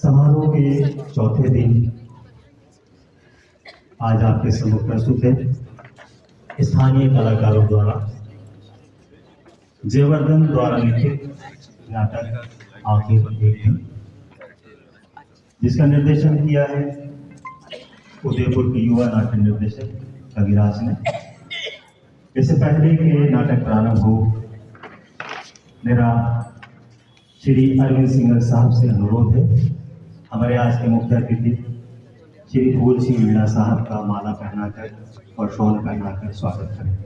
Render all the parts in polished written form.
समारोह के चौथे दिन आज आपके सम्मुख प्रस्तुत है स्थानीय कलाकारों द्वारा जयवर्धन द्वारा लिखित नाटक आखिर एक दिन, जिसका निर्देशन किया है उदयपुर के युवा नाट्य निर्देशक कविराज ने। इससे पहले के नाटक प्रारंभ हो, मेरा श्री अरविंद सिंघल साहब से अनुरोध है, हमारे आज के मुख्य अतिथि श्री फूल सिंह मीणा साहब का माला पहनाकर और शॉल पहनाकर स्वागत करें।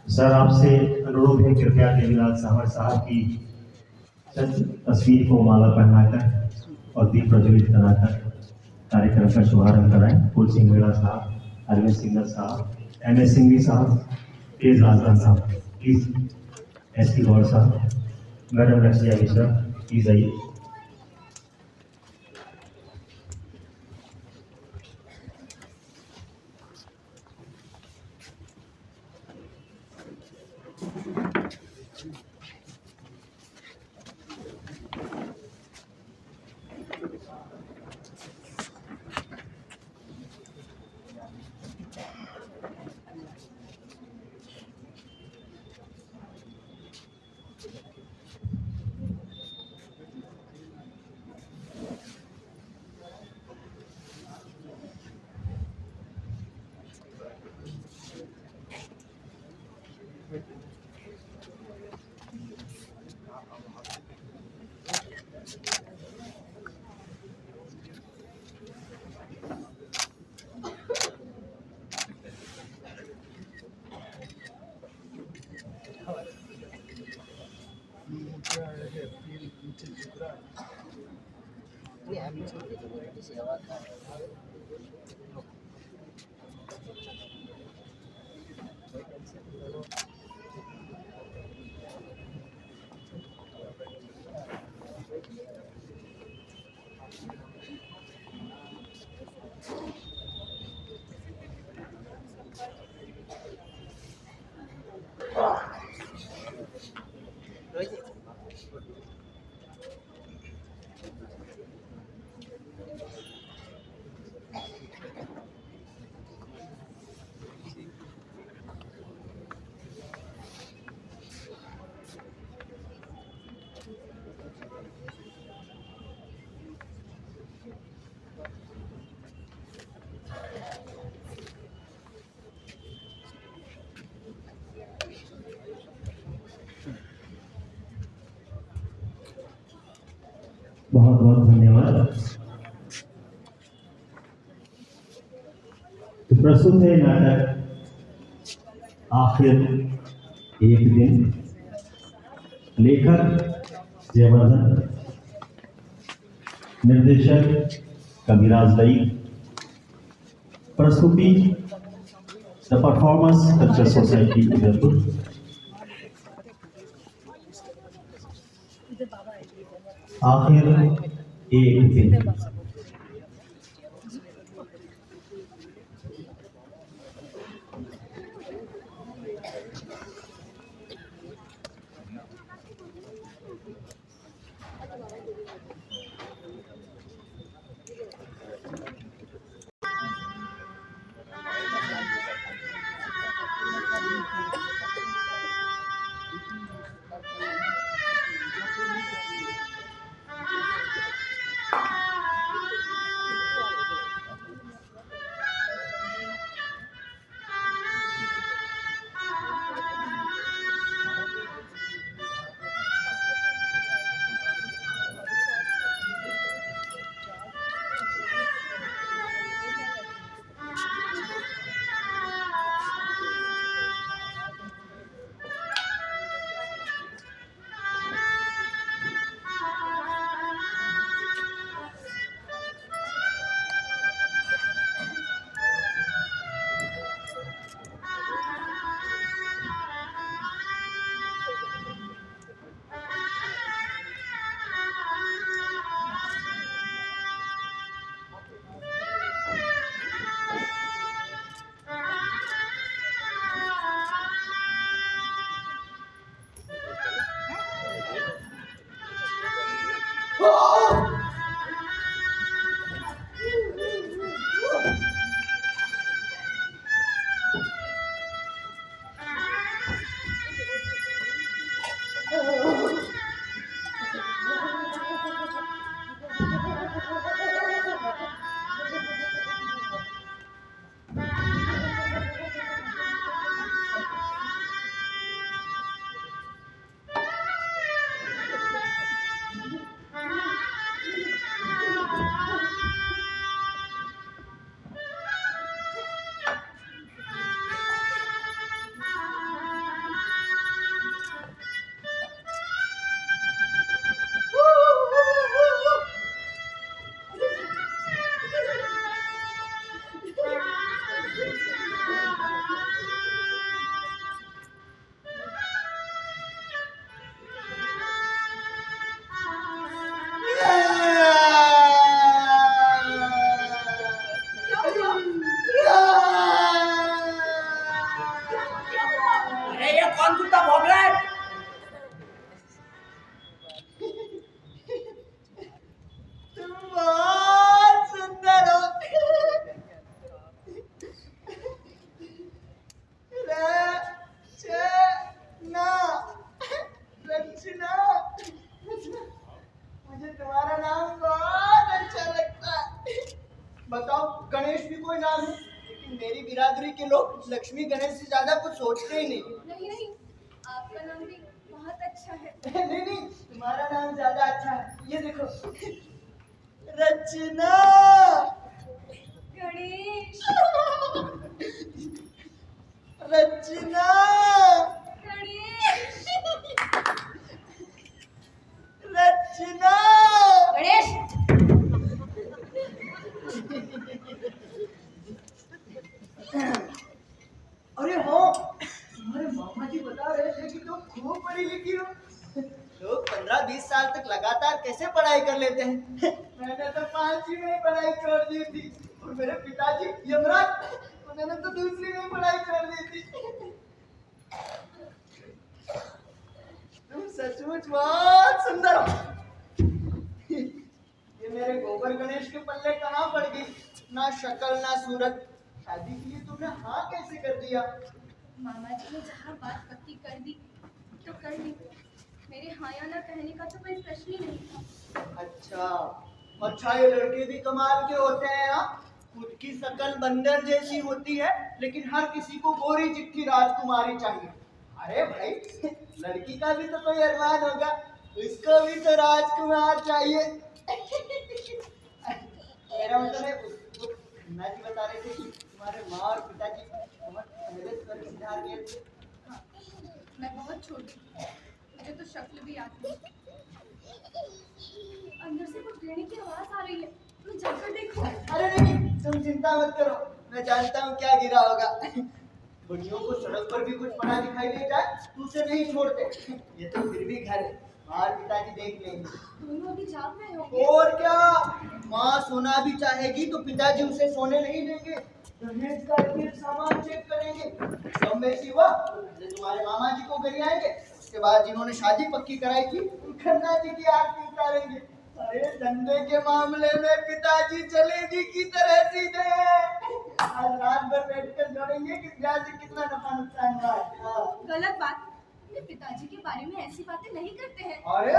सर, आपसे अनुरोध है, कृपया देवीलाल सावर साहब की तस्वीर को माला पहनाकर और दीप प्रज्वलित कराकर कार्यक्रम का शुभारंभ कराएं। फूल सिंह मीणा साहब, अरविंद सिंघल साहब, MS सिंघवी साहब, तेज राजदान साहब, प्लीज SP गौर साहब, मैडम रशिया मिश्रा, प्लीज आइए। बहुत बहुत धन्यवाद। तो प्रस्तुत है नाटक आखिर एक दिन। लेखक जयवर्धन, निर्देशक कविराज दई। प्रस्तुति the performance culture society Udaipur. आखिर एक दिन। अरे ये कौन कुत्ता भौंक रहा है? तुम बहुत सुंदर हो। रचना, रचना, मुझे तुम्हारा नाम बहुत अच्छा लगता है। बताओ, गणेश भी कोई नाम है, लेकिन मेरी बिरादरी के लोग लक्ष्मी गणेश से ज्यादा कुछ सोचते ही नहीं। नहीं नहीं, आपका नाम भी बहुत अच्छा है। नहीं नहीं, तुम्हारा नाम ज्यादा अच्छा है। ये देखो, रचना। गणेश। रचना। गणेश। रचना। गणेश। अरे हाँ, तुम्हारे मामा जी बता रहे थे कि तुम खूब पढ़ी लिखी हो। लोग 15-20 साल तक लगातार कैसे पढ़ाई कर लेते हैं। मैंने तो 5वीं में पढ़ाई छोड़ दी थी, और मेरे पिताजी यमराज, उन्होंने तो दूसरी में पढ़ाई छोड़ दी थी। तुम सचमुच बहुत सुंदर हो। ये मेरे गोबर गणेश के पल्ले कहाँ पड़ गई? ना शक्ल ना सूरत। शादी के लिए तुमने हाँ कैसे कर दिया? मामा जी ने जहाँ बात पक्की कर दी तो कर दी। मेरे हाँ या ना कहने का तो कोई प्रश्न ही नहीं था। अच्छा अच्छा, ये लड़के भी कमाल के होते हैं। हाँ, खुद की शक्ल बंदर जैसी होती है, लेकिन हर किसी को गोरी चिट्ठी राजकुमारी चाहिए। अरे भाई, लड़की का भी तो कोई अरमान होगा, उसको भी तो राजकुमार चाहिए। मेरा मतलब है, वो खन्ना जी बता रहे थे कि तुम्हारे माँ और पिताजी बहुत पहले स्वर्ग सिधार गए थे। हाँ, मैं बहुत छोटी थी, मुझे तो शक्ल भी याद नहीं। अंदर से कुछ गिरने की आवाज आ रही है, तुम जाकर देखो। अरे नहीं, तुम चिंता मत करो, मैं जानता हूँ क्या गिरा होगा। बुढ़ियों को सड़क पर भी कुछ पड़ा दिखाई दे जाए तो उसे नहीं छोड़ते। ये तो फिर भी घर है, बाहर पिताजी देख लेंगे। दोनों अभी जाग रहे होंगे। और क्या, माँ सोना भी चाहेगी तो पिताजी उसे सोने नहीं देंगे। दहेज का फिर सामान चेक करेंगे। सब में सिवा पहले तुम्हारे मामा जी को घर आएंगे, उसके बाद जिन्होंने शादी पक्की कराई थी उन खन्ना जी की आरती उतारेंगे। अरे धंधे के मामले में पिताजी जलेबी की तरह सीधे। आज रात भर बैठकर जोड़ेंगे कि ब्याज से कितना नफा नुकसान हुआ है। हाँ। गलत बात, अपने पिताजी के बारे में ऐसी बातें नहीं करते हैं। अरे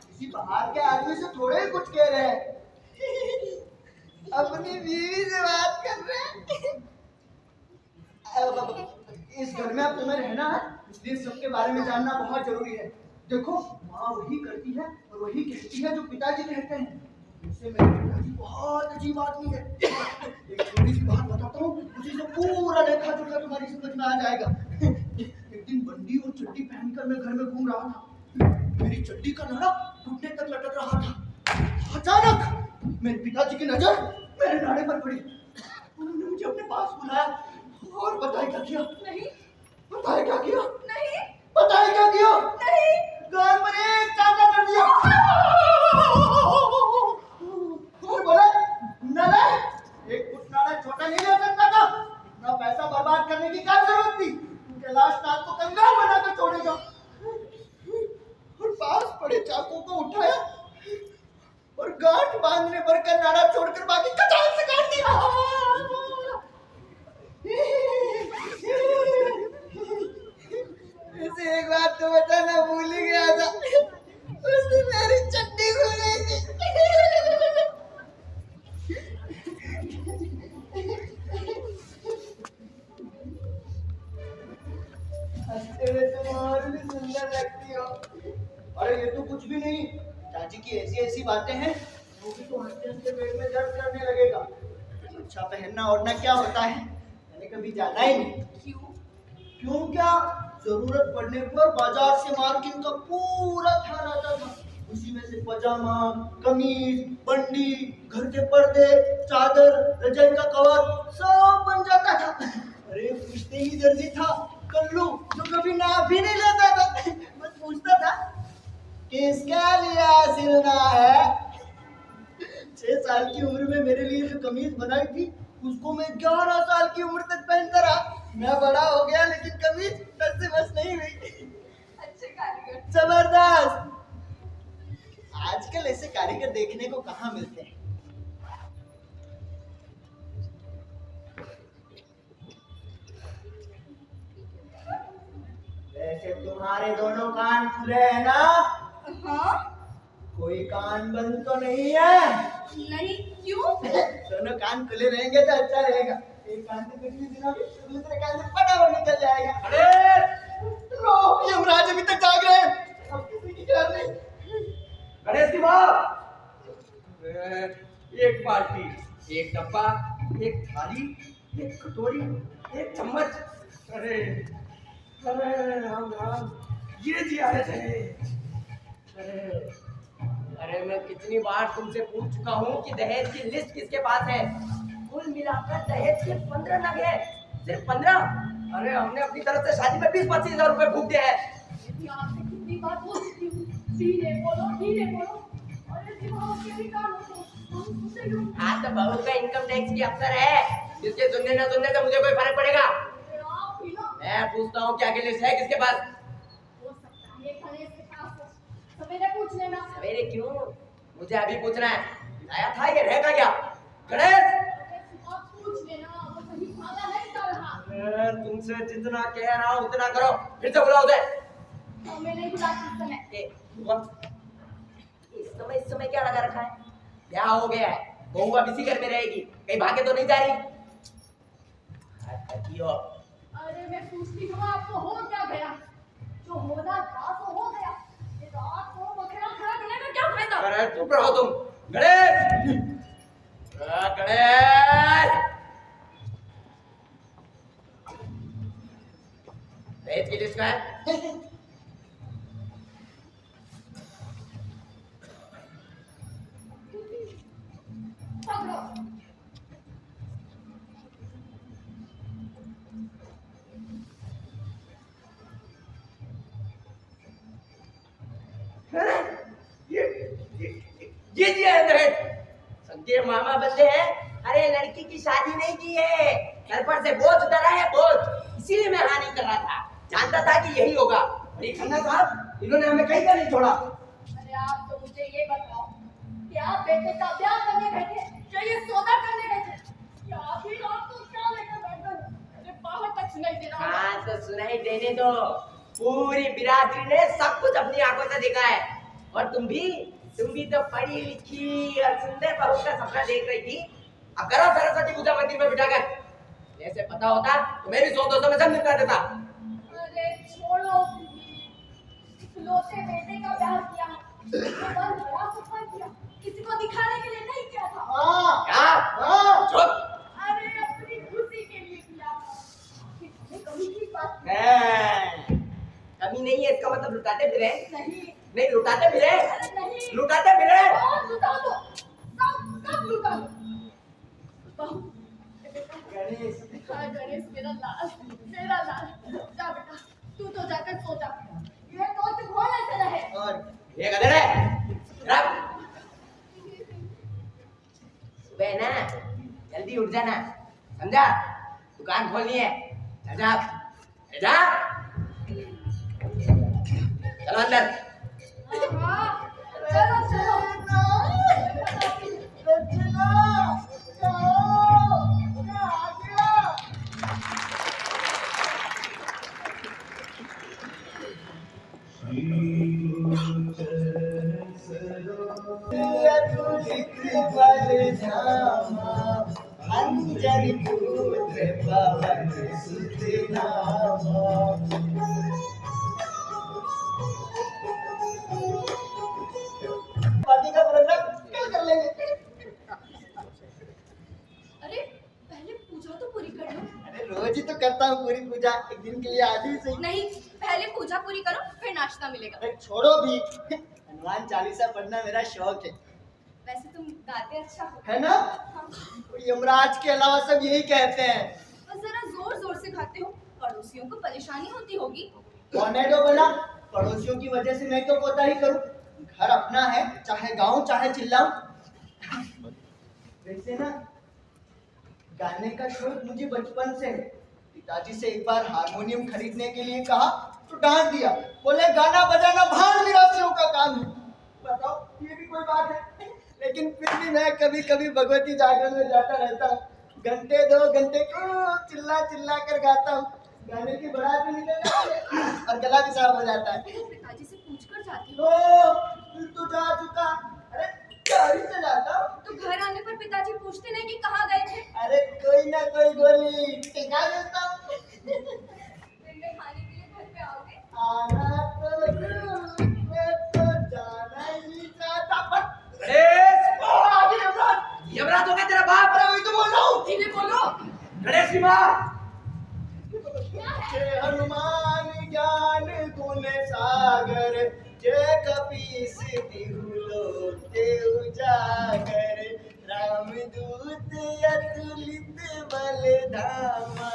किसी बाहर के आदमी से थोड़े ही कुछ कह रहे हैं। अपनी बीवी से बात कर रहे हैं। इस घर में अब तुम्हें रहना है, इसलिए सबके बारे में जानना बहुत जरूरी है। देखो, माँ वही करती है और वही कहती है जो पिताजी कहते हैं। इससे मेरे पिताजी बहुत अजीब आदमी है। एक छोटी सी बात बताता हूँ, उसी से पूरा लेखा जोखा तुम्हारी समझ में आ जाएगा। एक दिन बंदी और चड्डी पहनकर मैं घर में घूम रहा था। मेरी चड्डी का नाड़ा घुटने तक लटक रहा था। अचानक मेरे पिताजी की नजर मेरे नाड़े पर पड़ी। उन्होंने मुझे अपने पास बुलाया और बताए क्या किया? नहीं बताए क्या किया? नहीं बताए क्या किया? नहीं। गाल पर एक चांटा कर दिया और बोला, नाला एक फुट नाड़ा छोटा नहीं ले सकता था। इतना पैसा बर्बाद करने की क्या जरूरत थी? उनके लाश नाक को कंगाल बनाकर छोड़ेगा। और पास पड़े चाकू को उठाया और गांठ बांधने भर कर नाड़ा छोड़कर बाकी कचाल से काट दिया। इसे एक बात तो बताना भूल ही गया अरे ये तो कुछ भी नहीं, पिताजी की ऐसी ऐसी बातें हैं, वो भी तो हंसते हंसते पेट में दर्द करने लगेगा। अच्छा पहनना ओढ़ना क्या होता है मैंने कभी जाना ही नहीं। क्यों? क्यों क्या, जरूरत पड़ने पर बाजार से मार्किन का पूरा थान आता था, उसी में से पजामा, कमीज, बंडी, घर के पर्दे, चादर, रजाई का कवर सब बन जाता था। अरे पूछते ही दर्जी था कल्लू, जो कभी नाप भी नहीं लेता था, बस पूछता था किसका लिया सिलना है। 6 साल की उम्र में मेरे लिए जो कमीज बनाई थी उसको मैं 11 साल की उम्र तक पहनता रहा। मैं बड़ा हो गया लेकिन कमीज बस से बस नहीं हुई। अच्छे कारीगर। जबरदस्त। आजकल ऐसे कारीगर देखने को कहाँ मिलते हैं। वैसे तुम्हारे दोनों कान खुले हैं ना? हाँ? कोई कान बंद तो नहीं है? नहीं, क्यों? दोनों कान खुले रहेंगे तो अच्छा रहेगा। एक कान से कुछ भी सुनोगे तो दूसरे कान से फटाफट निकल जाएगा। अरे लो, यमराज अभी तक जाग रहे हैं, अब किसी की खैर नहीं। गणेश की माँ, एक बाल्टी, एक डब्बा, एक थाली, एक कटोरी, एक चम्मच। अरे अरे राम राम, ये जी आए थे। अरे मैं कितनी बार तुमसे पूछ चुका हूँ कि दहेज की लिस्ट किसके पास है। कुल मिलाकर दहेज के 15 नग है, सिर्फ 15। अरे हमने अपनी तरफ से शादी में 20-25 हजार रुपए फूक दिए हैं। आपसे कितनी बार बोल चुकी हूँ, धीरे बोलो, धीरे बोलो। अरे दिमाग के भी काम होते हैं। हाँ तो बहू का इनकम टैक्स की अफसर है, जिसके सुनने न सुनने से मुझे कोई फर्क पड़ेगा। आप ही ना। मैं पूछता हूँ क्या लिस्ट है किसके पास। हो सकता है गणेश के पास हो। सवेरे पूछ लेना। सवेरे क्यों, मुझे अभी पूछना है। आया था ये रहेगा क्या गणेश? आप पूछ लेना, वो कहीं भागा नहीं जा रहा। तुमसे जितना कह रहा हूँ उतना करो, फिर से बुलाओ उसे। हमें नहीं बुलाती इस समय। इस समय क्या लगा रखा है? ब्याह हो गया है, बहू अब इसी घर में रहेगी, कहीं भागे तो नहीं जा रही। अरे मैं पूछती हूँ आपको हो क्या गया? जो होना था तो हो गया। ये रात को बकरा खड़ा करने में क्या फायदा? अरे चुप रहो तुम। गणेश, गणेश, दहेज की लिस्ट का है? पकड़ो। ये दिया है दहेज। सबके मामा बंदे हैं। अरे लड़की की शादी नहीं की है, घर पर से बोझ उतरा है, बोझ। इसीलिए मैं हाँ नहीं कर रहा था, जानता था कि यही होगा। अरे खन्ना साहब, इन्होंने हमें कहीं का नहीं छोड़ा। अरे आप तो मुझे ये बताओ कि आप बेटे का ब्याह करने गए थे या ये सौदा करने गए थे? या आप ही रात को क्या लेकर बैठ गए? अरे बाहर तक सुनाई दे रहा है। हाँ तो सुनाई देने दो। पूरी बिरादरी ने सब कुछ अपनी आंखों से देखा है। और तुम भी तो पढ़ी लिखी और सुंदर बहू का सपना देख रही थी। अब करो सरस्वती पूजा मंदिर में बिठाकर। जैसे पता होता तो मैं भी 100-200 में सब निपटा देता। अरे छोड़ो, इकलौते बेटे का ब्याह किया, बड़ा सफर किया, किसी को दिखाने के लिए नहीं किया था। हाँ क्या? हाँ चुप। अरे अपनी खुशी के लिए किया। कितने कमी की बात कमी नहीं है, इसका मतलब लुटाते फिरे। नहीं, लुटाते फिरे। अरे नहीं, लुटाते फिरे। और लुटा दो, सब लुटा दो। बहू, गणेश, हाँ गणेश मेरा लाल, जा बेटा, तू तो जाकर सो जा। ये तो घोल ऐसे रहे। और ये गधे है। रब। सुबह ना जल्दी उठ जाना, समझा? दुकान खोलनी है। जा जा, चलो अंदर। हाँ, चलो चलो। अंजलि पुत्र पवन सुत नामा। पूरी पूजा एक दिन के लिए आधी सही। नहीं, पहले पूजा पूरी करो फिर नाश्ता मिलेगा। अरे छोड़ो भी, हनुमान चालीसा पढ़ना मेरा शौक है। वैसे तुम गाते अच्छा हो। है ना? हाँ। और यमराज के अलावा सब यही कहते हैं। और जरा जोर जोर से गाते हो, पड़ोसियों को परेशानी होती होगी। टोर्नेडो बना, पड़ोसियों की वजह से मैं क्यों कोता ही करूं? घर अपना है, चाहे गाऊं चाहे चिल्लाऊं। वैसे ना, गाने का शौक मुझे बचपन से है। पिताजी से एक बार हारमोनियम खरीदने के लिए कहा तो डांट दिया, बोले गाना बजाना भान निवासियों का काम है। बताओ, ये भी कोई बात है? लेकिन फिर भी मैं कभी कभी भगवती जागरण में जाता रहता हूँ। घंटे 2 घंटे को चिल्ला चिल्ला कर गाता हूँ। गाने की बारात भी निकल जाती है और गला भी साफ हो जाता है। पिताजी से पूछकर जाती हो? ओ, तू जा चुका। अरे गाड़ी से जाता हूँ। तो घर आने पर पिताजी पूछते नहीं कि कहाँ गए थे? अरे कोई ना कोई गोली टिका देता हूँ। दिन में खाने के लिए घर पे आओगे? आना तो जरूर, मैं तो जाना ही चाहता, पर गणेश! ओ, आगे यमराज। यमराज हो गया तेरा बाप। अरे वही तो बोल रहा हूँ। धीरे बोलो। गणेश की माँ। जय हनुमान ज्ञान गुण सागर, जय कपीस तिहु लोक उजागर, रामदूत अतुलित बल धामा,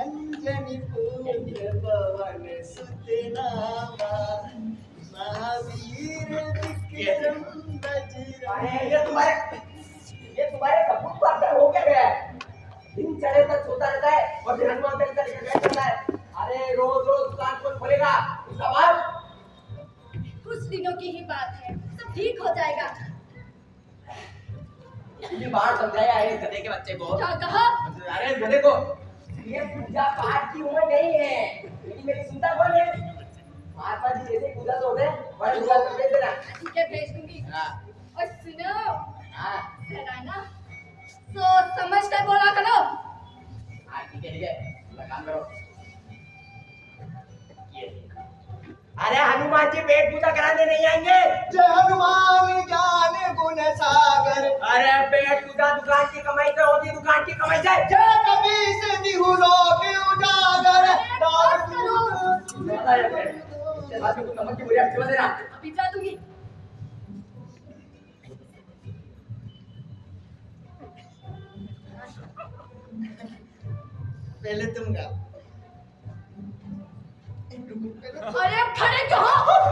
अंजनी पुत्र पवन सुत नामा, महावीर विक्रम बजरंगी। ये तुम्हारे कपूर पर असर हो क्या गया है? दिन चढ़े तक सोता रहता है और फिर हनुमान चालीसा लेकर बैठ जाता है। अरे रोज रोज दुकान कौन खोलेगा? उसका बाप। कुछ दिनों की ही बात है, सब ठीक हो जाएगा। इतनी बार समझाया है इस गधे के बच्चे को। क्या कहा? अरे गधे को, ये पूजा पाठ की उम्र नहीं है। लेकिन मेरी चिंता कौन है? महात्मा जी जैसे पूजा तो होते हैं, बड़े पूजा तो भेज देना। ठीक है, भेज दूंगी। हाँ। और सुनो, हाँ। जरा ना सोच समझ कर बोला करो। हाँ, ठीक है, अपना काम करो। ये। अरे हनुमान जी पेट पूजा कराने नहीं आएंगे। जय हनुमान ज्ञान गुण सागर, अरे पेट पूजा दुकान की कमाई से होती है, दुकान की कमाई से। जय कपीस तिहु लोक उजागर, आज को नमक की बुरिया क्यों देना? अभी जा दूंगी। पहले तुम गाओ। अरे अब खड़े क्यों हो?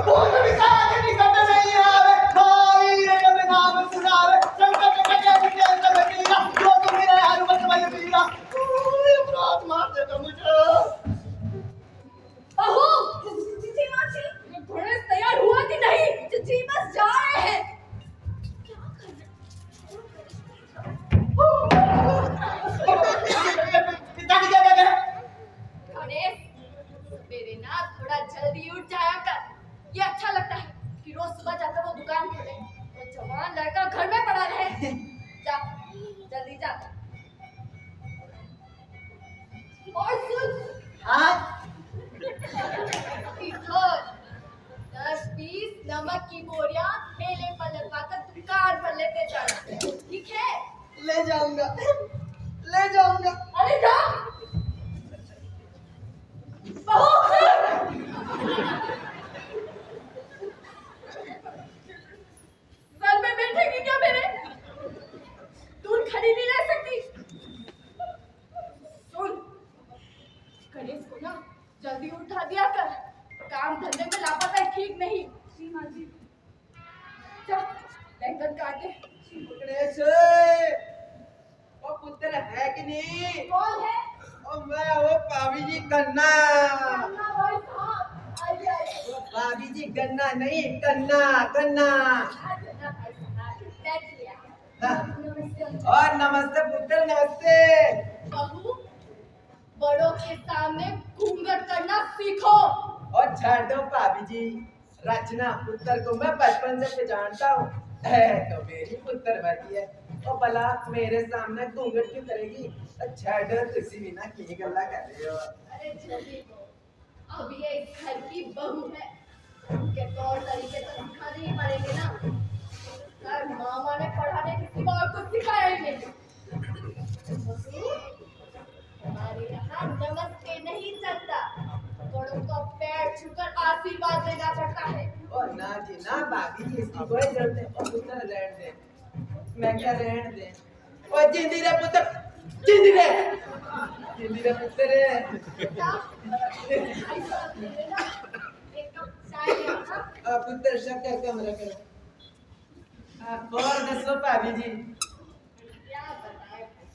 बहुत भी सारे निकट नहीं आवे, भाई रे जब नाम सुनावे, संकट कटे विजय सब कीरा, जो तुम मेरे हनुमत भाई पीरा, ये अपराध मार देगा मुझे। बहू, जी मासी, ये घोड़े तैयार हुआ कि नहीं? जी बस जा रहे हैं। क्या कर रहे हो? पिताजी क्या कहते हैं? गणेश, मेरे ना थोड़ा जल्दी उठ जाया कर। ये अच्छा लगता है कि रोज सुबह जाकर वो दुकान खोले, वो जवान लड़का घर में पड़ा रहे। जा, जल्दी जा। और सुन, हाँ, इधर 10-20 नमक की बोरियां ठेले पर लगवाकर दुकान पर लेते जाना, ठीक है? ले जाऊंगा, ले जाऊंगा। अरे जा। बहू, घर में बैठेगी क्या मेरे? दूर खड़ी नहीं रह सकती। सुन, गणेश को ना जल्दी उठा दिया कर, काम धंधे में लापरवाही ठीक नहीं। जी माँ जी। जा, बैंगन काट दे। गणेश, वो पुत्र है कि नहीं? कौन है? और मैं वो भाभी जी गन्ना। अन्ना भाई साहब, आइए आइए। वो भाभी जी गन्ना नहीं, गन्ना गन्ना। अन्ना भाई साहब, बैठ लिया। हाँ। नमस्ते। और नमस्ते पुत्र, नमस्ते। बहू, बड़ों के सामने घूंघट करना सीखो। और छाड़ दो भाभी जी, रचना पुत्र को मैं बचपन से पहचानता हूँ। तो मेरी पुत्र भरी है। और भला मेरे सामने घूंघट क्यों करेगी? छाड़ दो, तुसी भी ना की गल्ला कर रहे हो। अरे जल्दी को, अब ये इस घर की बहू है, उनके तौर तरीके तो सिखाने ही पड़ेंगे ना। सर मामा ने पढ़ाने के सिवा और कुछ सिखाया ही नहीं। बहू, हमारे यहाँ नमस्ते जी ना भाभी जी इसकी कोई जरूरत नहीं। ओ पुत्र रहने दे, मैं क्या रहने दे। ओ जिंदी रे पुत्र, जिंदी रे पुत्र रे। एक कप चाय ले आओ। पुत्र शक्कर कम रखो। और दसो भाभी जी। क्या बताएं भाई,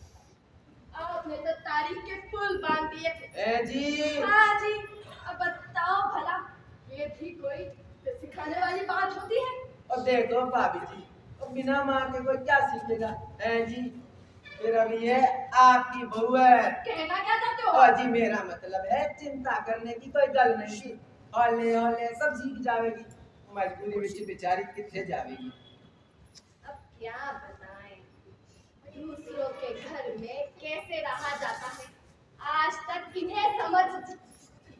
आपने तो तारीफ के पुल बांध दिए थे। ए जी हाँ जी, अब बताओ भला, ये भी कोई सिखाने वाली बात होती है? और देखो भाभी जी, और बिना माँ के कोई क्या सीखेगा। ए जी मेरा भी ये आपकी बहू है। कहना क्या चाहते हो? और जी मेरा मतलब है चिंता करने की कोई गल नहीं थी। हौले हौले सब सीख जावेगी, मजबूरी में बेचारी कितने जावेगी। अब क्या बताएं, दूसरों के घर में कैसे रहा जाता है, आज तक इन्हें समझ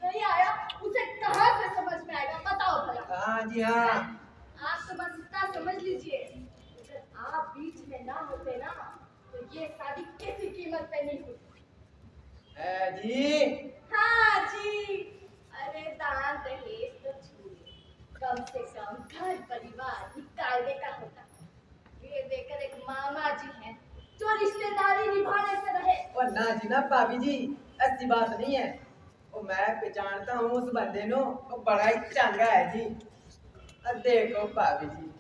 नहीं आया, उसे कहाँ से समझ में आएगा, बताओ भला। हाँ जी हाँ। आप समझता समझ लीजिए, अगर आप बीच में ना होते ना तो ये शादी किसी कीमत पे नहीं होती। ए जी हाँ जी, अरे दान दहेज तो छोड़िए, कम से कम घर परिवार ही कायदे का होता है। ये देखकर एक मामा जी हैं जो रिश्तेदारी निभाने से रहे। और ना जी ना भाभी जी, ऐसी बात नहीं है। और मैं पहचानता हूँ उस बंदे नो, वो बड़ा ही चंगा है जी। और देखो भाभी जी,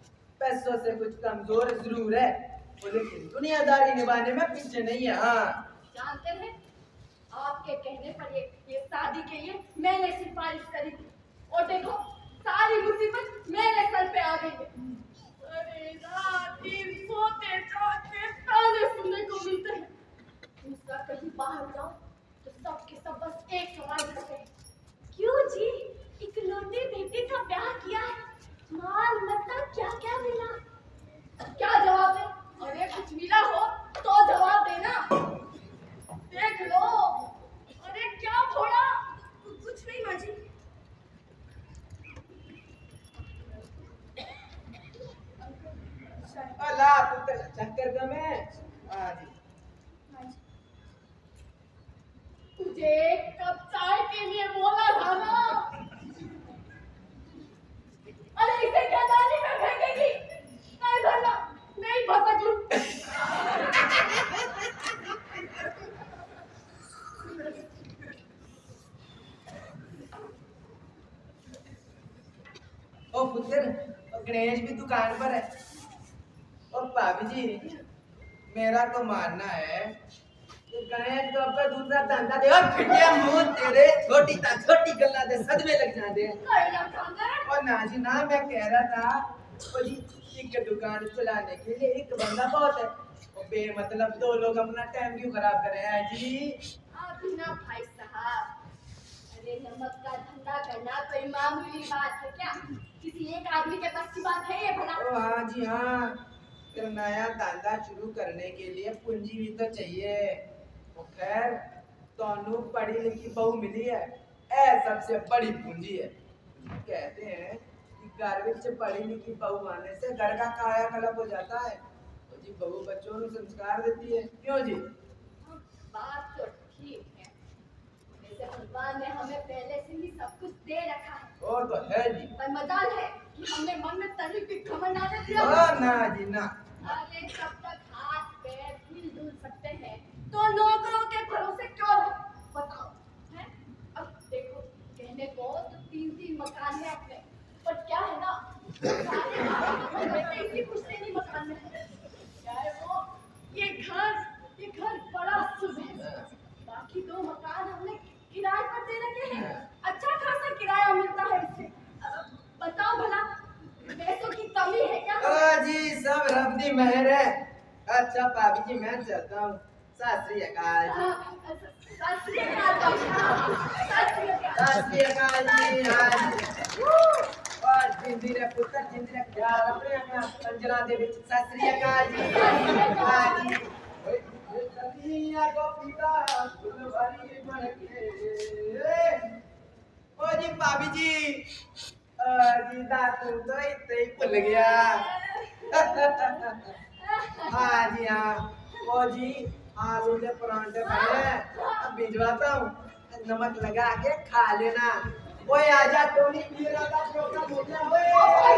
पैसों से कुछ कमजोर जरूर है, वो लेकिन दुनियादारी निभाने में पीछे नहीं है। हाँ जानते हैं, आपके कहने पर ये शादी के लिए मैंने सिफारिश करी थी, और देखो सारी मुसीबत मेरे सर पे आ गई है। अरे रात दिन सोते जागते ताने सुनने को मिलते हैं। दूसरा कहीं बाहर जाओ तो सबके सब बस एक सवाल करते हैं, क्यों जी इकलौते बेटे का ब्याह किया है, माल मत्ता क्या क्या मिला? क्या जवाब दे? अरे कुछ मिला हो तो जवाब देना। देख लो, अरे क्या फोड़ा? कुछ नहीं माँ जी। अला पुत्र चक्कर का मैं। हाँ जी तुझे एक कप चाय के लिए बोला था ना। अरे इसे क्या दानी में फेंकेगी? नहीं भरना, नहीं भसक लूं। ओ पुत्र, गणेश भी दुकान पर है। और भाभी जी मेरा तो मानना है कि गणेश को अब दूसरा धंधा दे और फिटिया मुंह तेरे छोटी गल्ला दे सदमे लग जा दे। नहीं ना खाना। और ना जी ना, मैं कह रहा था ओ जी एक दुकान चलाने के लिए एक बंदा बहुत है, और बेमतलब दो लोग अपना टाइम क्यों खराब कर रहे हैं जी। आप ना भाई साहब, अरे नमक का धंधा करना कोई मामूली बात है क्या? किसी एक आदमी के बस की बात है ये भला? ओ हाँ जी हाँ, फिर नया धंधा शुरू करने के लिए पूंजी भी तो चाहिए। वो खैर दोनों पढ़ी लिखी बहू मिली है, ऐ सबसे बड़ी पूंजी है। कहते हैं कि घर में पढ़ी लिखी बहू आने से घर का कायाकल्प हो जाता है। तो जी बहू बच्चों को संस्कार देती है, क्यों जी? बात तो ठीक है, वैसे भगवान ने हमें पहले से ही सब कुछ दे रखा है, और तो है जी। पर मजाल है कि हमने मन में तरी की घमंड आने दिया। ना जी ना। अरे जब तक हाथ पैर हिल डुल सकते हैं तो नौकरों के भरोसे क्यों रहे? बताओ हैं? अब देखो, कहने को तो 3-3 मकान है अपने, पर क्या है ना, सारे इसी पुश्तैनी मकान में है। क्या है वो, ये घर बड़ा शुभ है। बाकी 2 मकान हमने किराए पर दे रखे हैं, अच्छा खासा किराया मिलता है इससे। बताओ भला, पैसों की कमी है क्या? जी सब रब दी मेहर है। अच्छा भाभी जी मैं चलता हूँ, सत श्री अकाल जी। सत श्री अकाल जी। सत श्री अकाल जी। हाँ जी। और जिंदी रे पुत्र, जिंदी रे प्यार अपने अपना पंजना दे विच सत श्री अकाल जी। हाँ जी। ओए कलियां को पीता फुलवारी बन के। ओ जी भाभी जी, जी दातू तो इतने ही भूल गया। हाँ जी हाँ, वो जी आलू के परांठे बने हैं, अब भिजवाता हूँ, नमक लगा के खा लेना। ओए आजा टोनी, मेरा का प्रोग्राम हो गया। ओए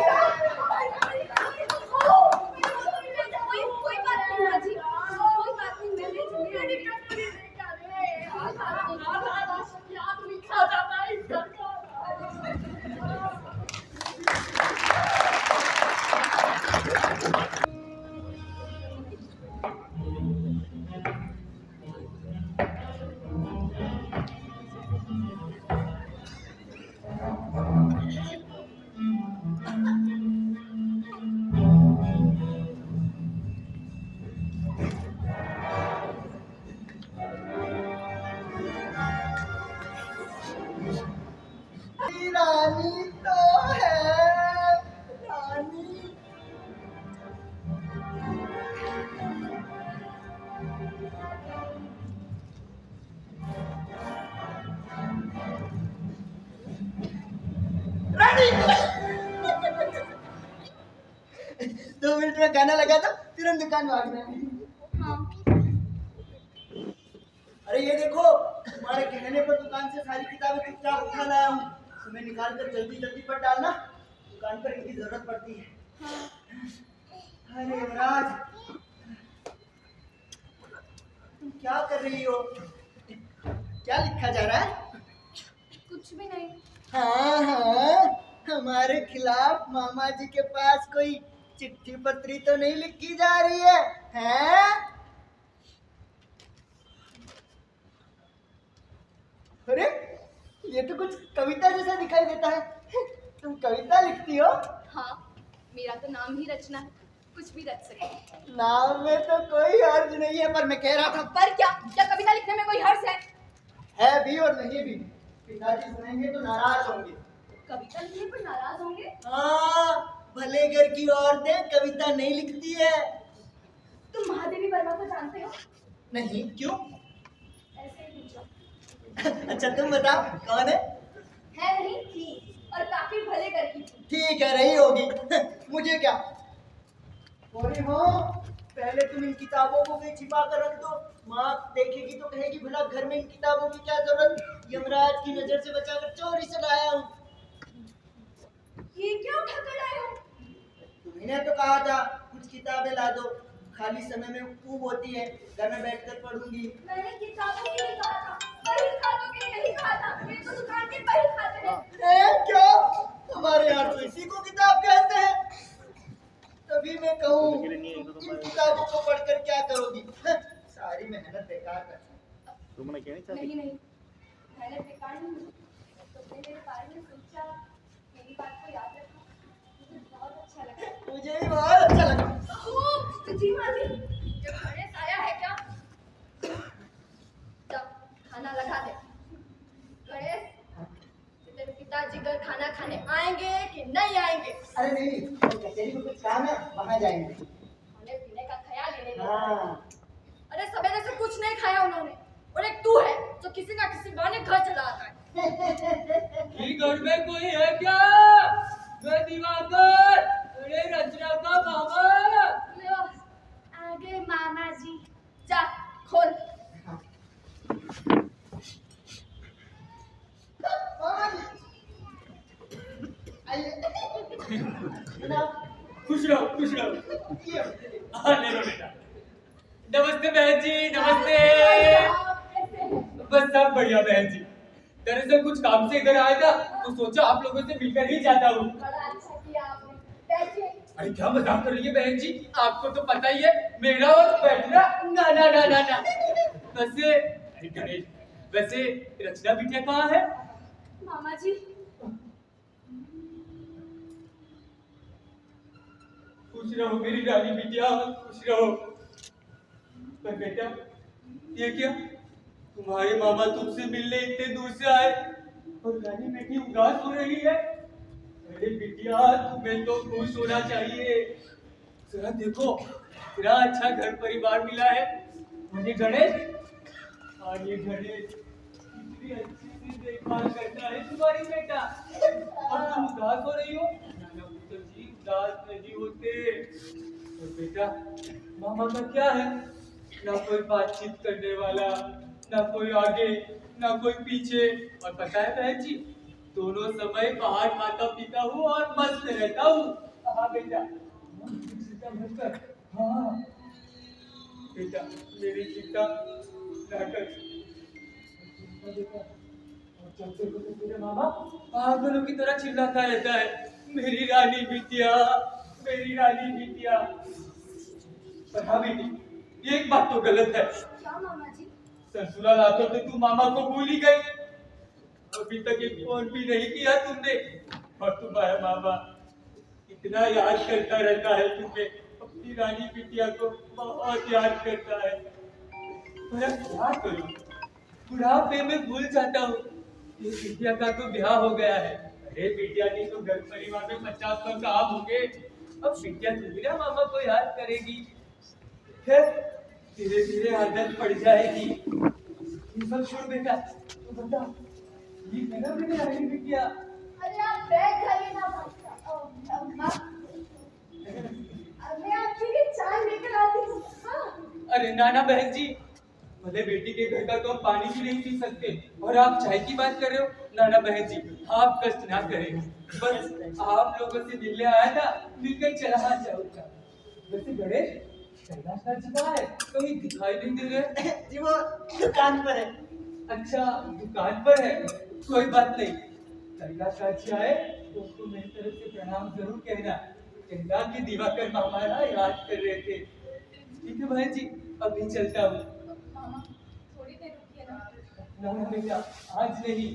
तुम्हें गाना लगा दो, तुरंत दुकान भागना है। हाँ अरे ये देखो, तुम्हारे कहने पर दुकान से सारी किताबें चुपचाप उठा लाया हूँ, तुम्हें निकाल कर जल्दी जल्दी पढ़ डालना, दुकान पर इनकी जरूरत पड़ती है। अरे युवराज, तुम क्या कर रही हो? क्या लिखा जा रहा है? कुछ भी नहीं। हाँ हाँ, हमारे खिलाफ मामा जी के पास कोई चिट्ठी पत्री तो नहीं लिखी जा रही है, हैं? अरे ये तो कुछ कविता जैसा दिखाई देता है। तुम कविता लिखती हो? हाँ मेरा तो नाम ही रचना है, कुछ भी रच सके। नाम में तो कोई हर्ज नहीं है, पर मैं कह रहा था पर क्या क्या कविता लिखने में कोई हर्ष है भी और नहीं भी। पिताजी सुनेंगे तो नाराज होंगे। कविता लिखने पर नाराज होंगे? हाँ, भले घर की औरतें कविता नहीं लिखती है। तुम महादेवी वर्मा को जानते हो? नहीं, क्यों? ऐसे ही पूछो। अच्छा तुम बताओ कौन है? नहीं थी, और काफी भले घर की थी। ठीक है, रही होगी। मुझे क्या? अरे हाँ, पहले तुम इन किताबों को कहीं छिपा कर रख दो, माँ देखेगी तो कहेगी भला घर में इन किताबों की क्या जरूरत, यमराज की नजर से बचाकर चोरी से लाया हूँ। ये क्या उठा कर लाए हो? तुमने तो कहा था कुछ किताबें ला दो, खाली समय में खूब होती है, घर में बैठकर पढ़ूंगी। मैंने किताबों के लिए कहा था, बही खातों के लिए नहीं कहा था। ये तो दुकान के बही खाते हैं। क्या? हमारे यहाँ तो इसी को किताब कहते हैं। तभी मैं कहूँ इन किताबों को पढ़कर क्या करोगी? सारी मेहनत बेकार कर। नहीं नहीं, मैंने बेकार नहीं, तुमने मेरे बारे में सोचा, मेरी बात को याद रखा, मुझे बहुत अच्छा लगा। मुझे भी बहुत अच्छा लगा। जी माँ जी, ये गणेश आया है क्या? जाओ खाना लगा दे। गणेश, तेरे पिताजी घर खाना खाने आएंगे कि नहीं आएंगे? अरे नहीं, कचहरी में कुछ काम है, वहाँ जाएंगे। खाने पीने का ख्याल ही नहीं। हाँ। अरे सवेरे से कुछ नहीं खाया उन्होंने, और एक तू है जो किसी ना किसी बहाने घर चला आता है। घर में कोई है क्या? मैं दिवाकर, अरे रचना का मामा। लो, आगे मामा जी, जा खोल। मामा जी, आइए। खुश रहो, खुश रहो। हाँ ले लो बेटा। नमस्ते बहन जी, नमस्ते। बस सब बढ़िया बहन जी। दरअसल कुछ काम से इधर आया था, तो सोचा आप लोगों से मिलकर ही जाता हूँ। बड़ा अच्छा किया आपने, बैठिए। अरे क्या मजाक कर रही है बहन जी, आपको तो पता ही है मेरा और बैठना ना ना ना ना ना। वैसे अरे गणेश, वैसे रचना बिटिया कहाँ है? मामा जी, खुश रहो मेरी रानी बिटिया, खुश रहो। पर बेटा ये क्या, तुम्हारे मामा तुमसे मिलने इतने दूर से आए और रानी बेटी उदास हो रही है। अरे बिटिया तुम्हें तो खुश होना चाहिए, जरा देखो इतना अच्छा घर परिवार मिला है। और ये गणेश, और ये गणेश कितनी अच्छी सी देखभाल करता है तुम्हारी बेटा, और तुम उदास हो रही हो। ना पुत्र जी उदास नहीं होते। और बेटा मामा का क्या है, ना कोई बातचीत करने वाला, ना कोई आगे ना कोई पीछे, और पता है बहन जी दोनों समय बाहर खाता पीता हूँ और मस्त रहता हूँ। हाँ बेटा, चिंता मत कर। हाँ बेटा मेरी चिंता ना कर। बेटा और जब देखो तो मेरे मामा पागलों की तरह चिल्लाता रहता है, मेरी रानी बिटिया, मेरी रानी बिटिया। पर हाँ बेटी, एक बात तो गलत है। क्या मामा जी? ससुराल आते तो तू मामा को भूल ही गई, अभी तक एक फोन भी नहीं किया तुमने, और तुम्हारा मामा इतना याद करता रहता है तुम्हें, अपनी रानी बिटिया को बहुत याद करता है। पर अब क्या करूं, बुढ़ापे में भूल जाता हूँ। ये बिटिया का तो ब्याह हो गया है, अरे बिटिया नहीं तो घर परिवार में 50 का काम होंगे, अब बिटिया तुम्हें मामा को याद करेगी, फिर धीरे धीरे आदत पड़ जाएगी। ये सब छोड़ बेटा, तू बता ये मेरा भी रानी बिटिया। अरे आप बैठ जाइए ना भाई साहब। मैं अरे नाना बहन जी, भले बेटी के घर का तो हम पानी भी नहीं पी सकते और आप चाय की बात कर रहे हो। नाना बहन जी, आप कष्ट ना करें, बस आप लोगों से मिलने आया था, मिलकर चला जाऊंगा। वैसे गणेश, कैलाश नाथ जी कहाँ है? कहीं दिखाई नहीं दे रहे। जी वो दुकान पर है। अच्छा, दुकान पर है, कोई बात नहीं। कैलाश नाथ जी आए तो उनको मेरी तरफ से प्रणाम जरूर कहना। कहना कि दिवाकर मामा ना याद कर रहे थे। ठीक है बहन जी, अभी चलता हूँ। मामा थोड़ी देर रुकिए ना। ना बेटा, आज नहीं,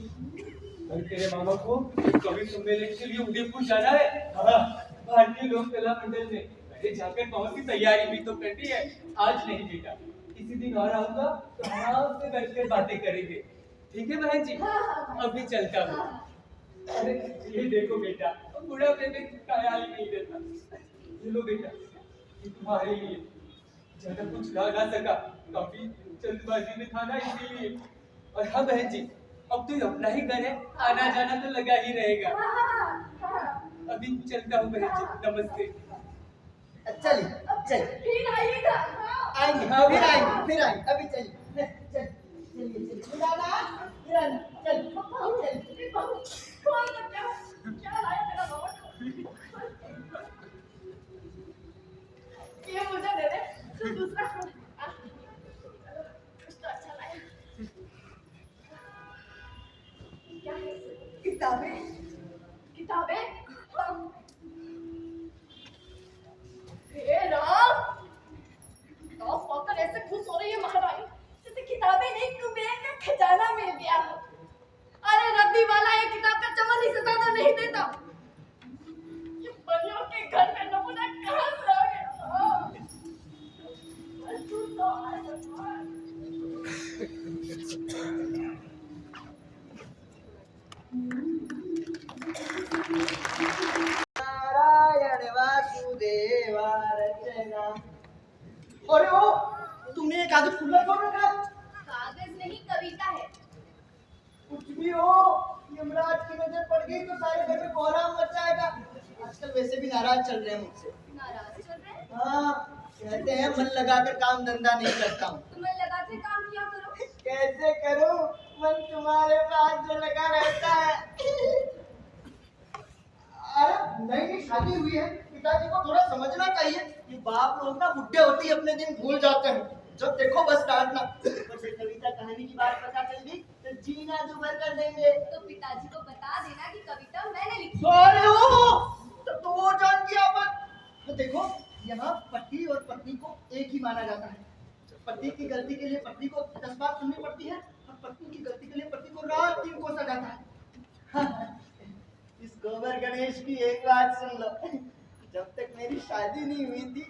कल तेरे मामा को कवि सम्मेलन के लिए उदयपुर जाना है। हाँ, भारतीय लोक कला मंडल में पहले जाकर पहुंच की तैयारी भी तो करनी है। आज नहीं बेटा, किसी दिन और आऊंगा तो आराम से बैठकर बातें करेंगे। ठीक है बहन जी, अभी चलता हूँ। अरे ये देखो बेटा, बुढ़ापे में ख्याल ही नहीं रहता। ये लो बेटा, ये तुम्हारे लिए। ज्यादा कुछ ला ना सका, काफी जल्दबाजी में था ना, इसीलिए। और हाँ बहन जी, अब तो अपना ही घर है, आना जाना तो लगा ही रहेगा। अभी चलता हूँ बहन जी, नमस्ते। चलिए चलिए, फिर आइएगा। आएंगे हाँ, फिर हाँ। आएंगे फिर आएंगे, अभी चलिए चलिए चलिए, चल क्या लाया मेरा मामा को? ये मुझे दे दे, तू दूसरा कुछ तो अच्छा लाया। क्या है? किताबें। किताबें? हे राम, तो पकड़ ऐसे खुश हो रही है महारानी जैसे किताबें नहीं, कुबेर का खजाना मिल गया हो। अरे रद्दी वाला एक किताब का चमन ही से ज्यादा नहीं देता। ये परियों के घर में नमूना कहाँ से आ गया? तू तो नारायण वासुदेवा रचना। अरे ओ, तुमने ये कागज खुला क्यों रखा? कागज नहीं, कविता है। कुछ भी हो, यमराज की नजर पड़ गई तो सारे घर में कोहराम मच जाएगा। आजकल वैसे भी नाराज चल रहे हैं मुझसे। नाराज चल रहे हैं? हाँ, कहते हैं मन लगाकर काम धंधा नहीं करता हूँ। तुम्हें लगा के काम किया करो। कैसे करूं, मन तुम्हारे पास जो लगा रहता है। अरे नहीं, शादी हुई है, पिताजी को थोड़ा समझना चाहिए कि बाप लोग ना बुढ़े होते ही अपने दिन भूल जाते हैं। जब देखो बस डांटना। ऊपर से कविता कहानी की बात पता चल गई तो जीना जुबर कर देंगे। तो पिताजी को बता देना कि कविता मैंने लिखी। अरे ओ, तो वो जान की आफत। तो देखो, यहाँ पति और पत्नी को एक ही माना जाता है। पति की गलती के लिए पत्नी को 10 बार सुननी पड़ती है और पत्नी की गलती के लिए पति को रात दिन कोसा जाता है। इस गोबर गणेश की एक बात सुन लो। जब तक मेरी शादी नहीं हुई थी,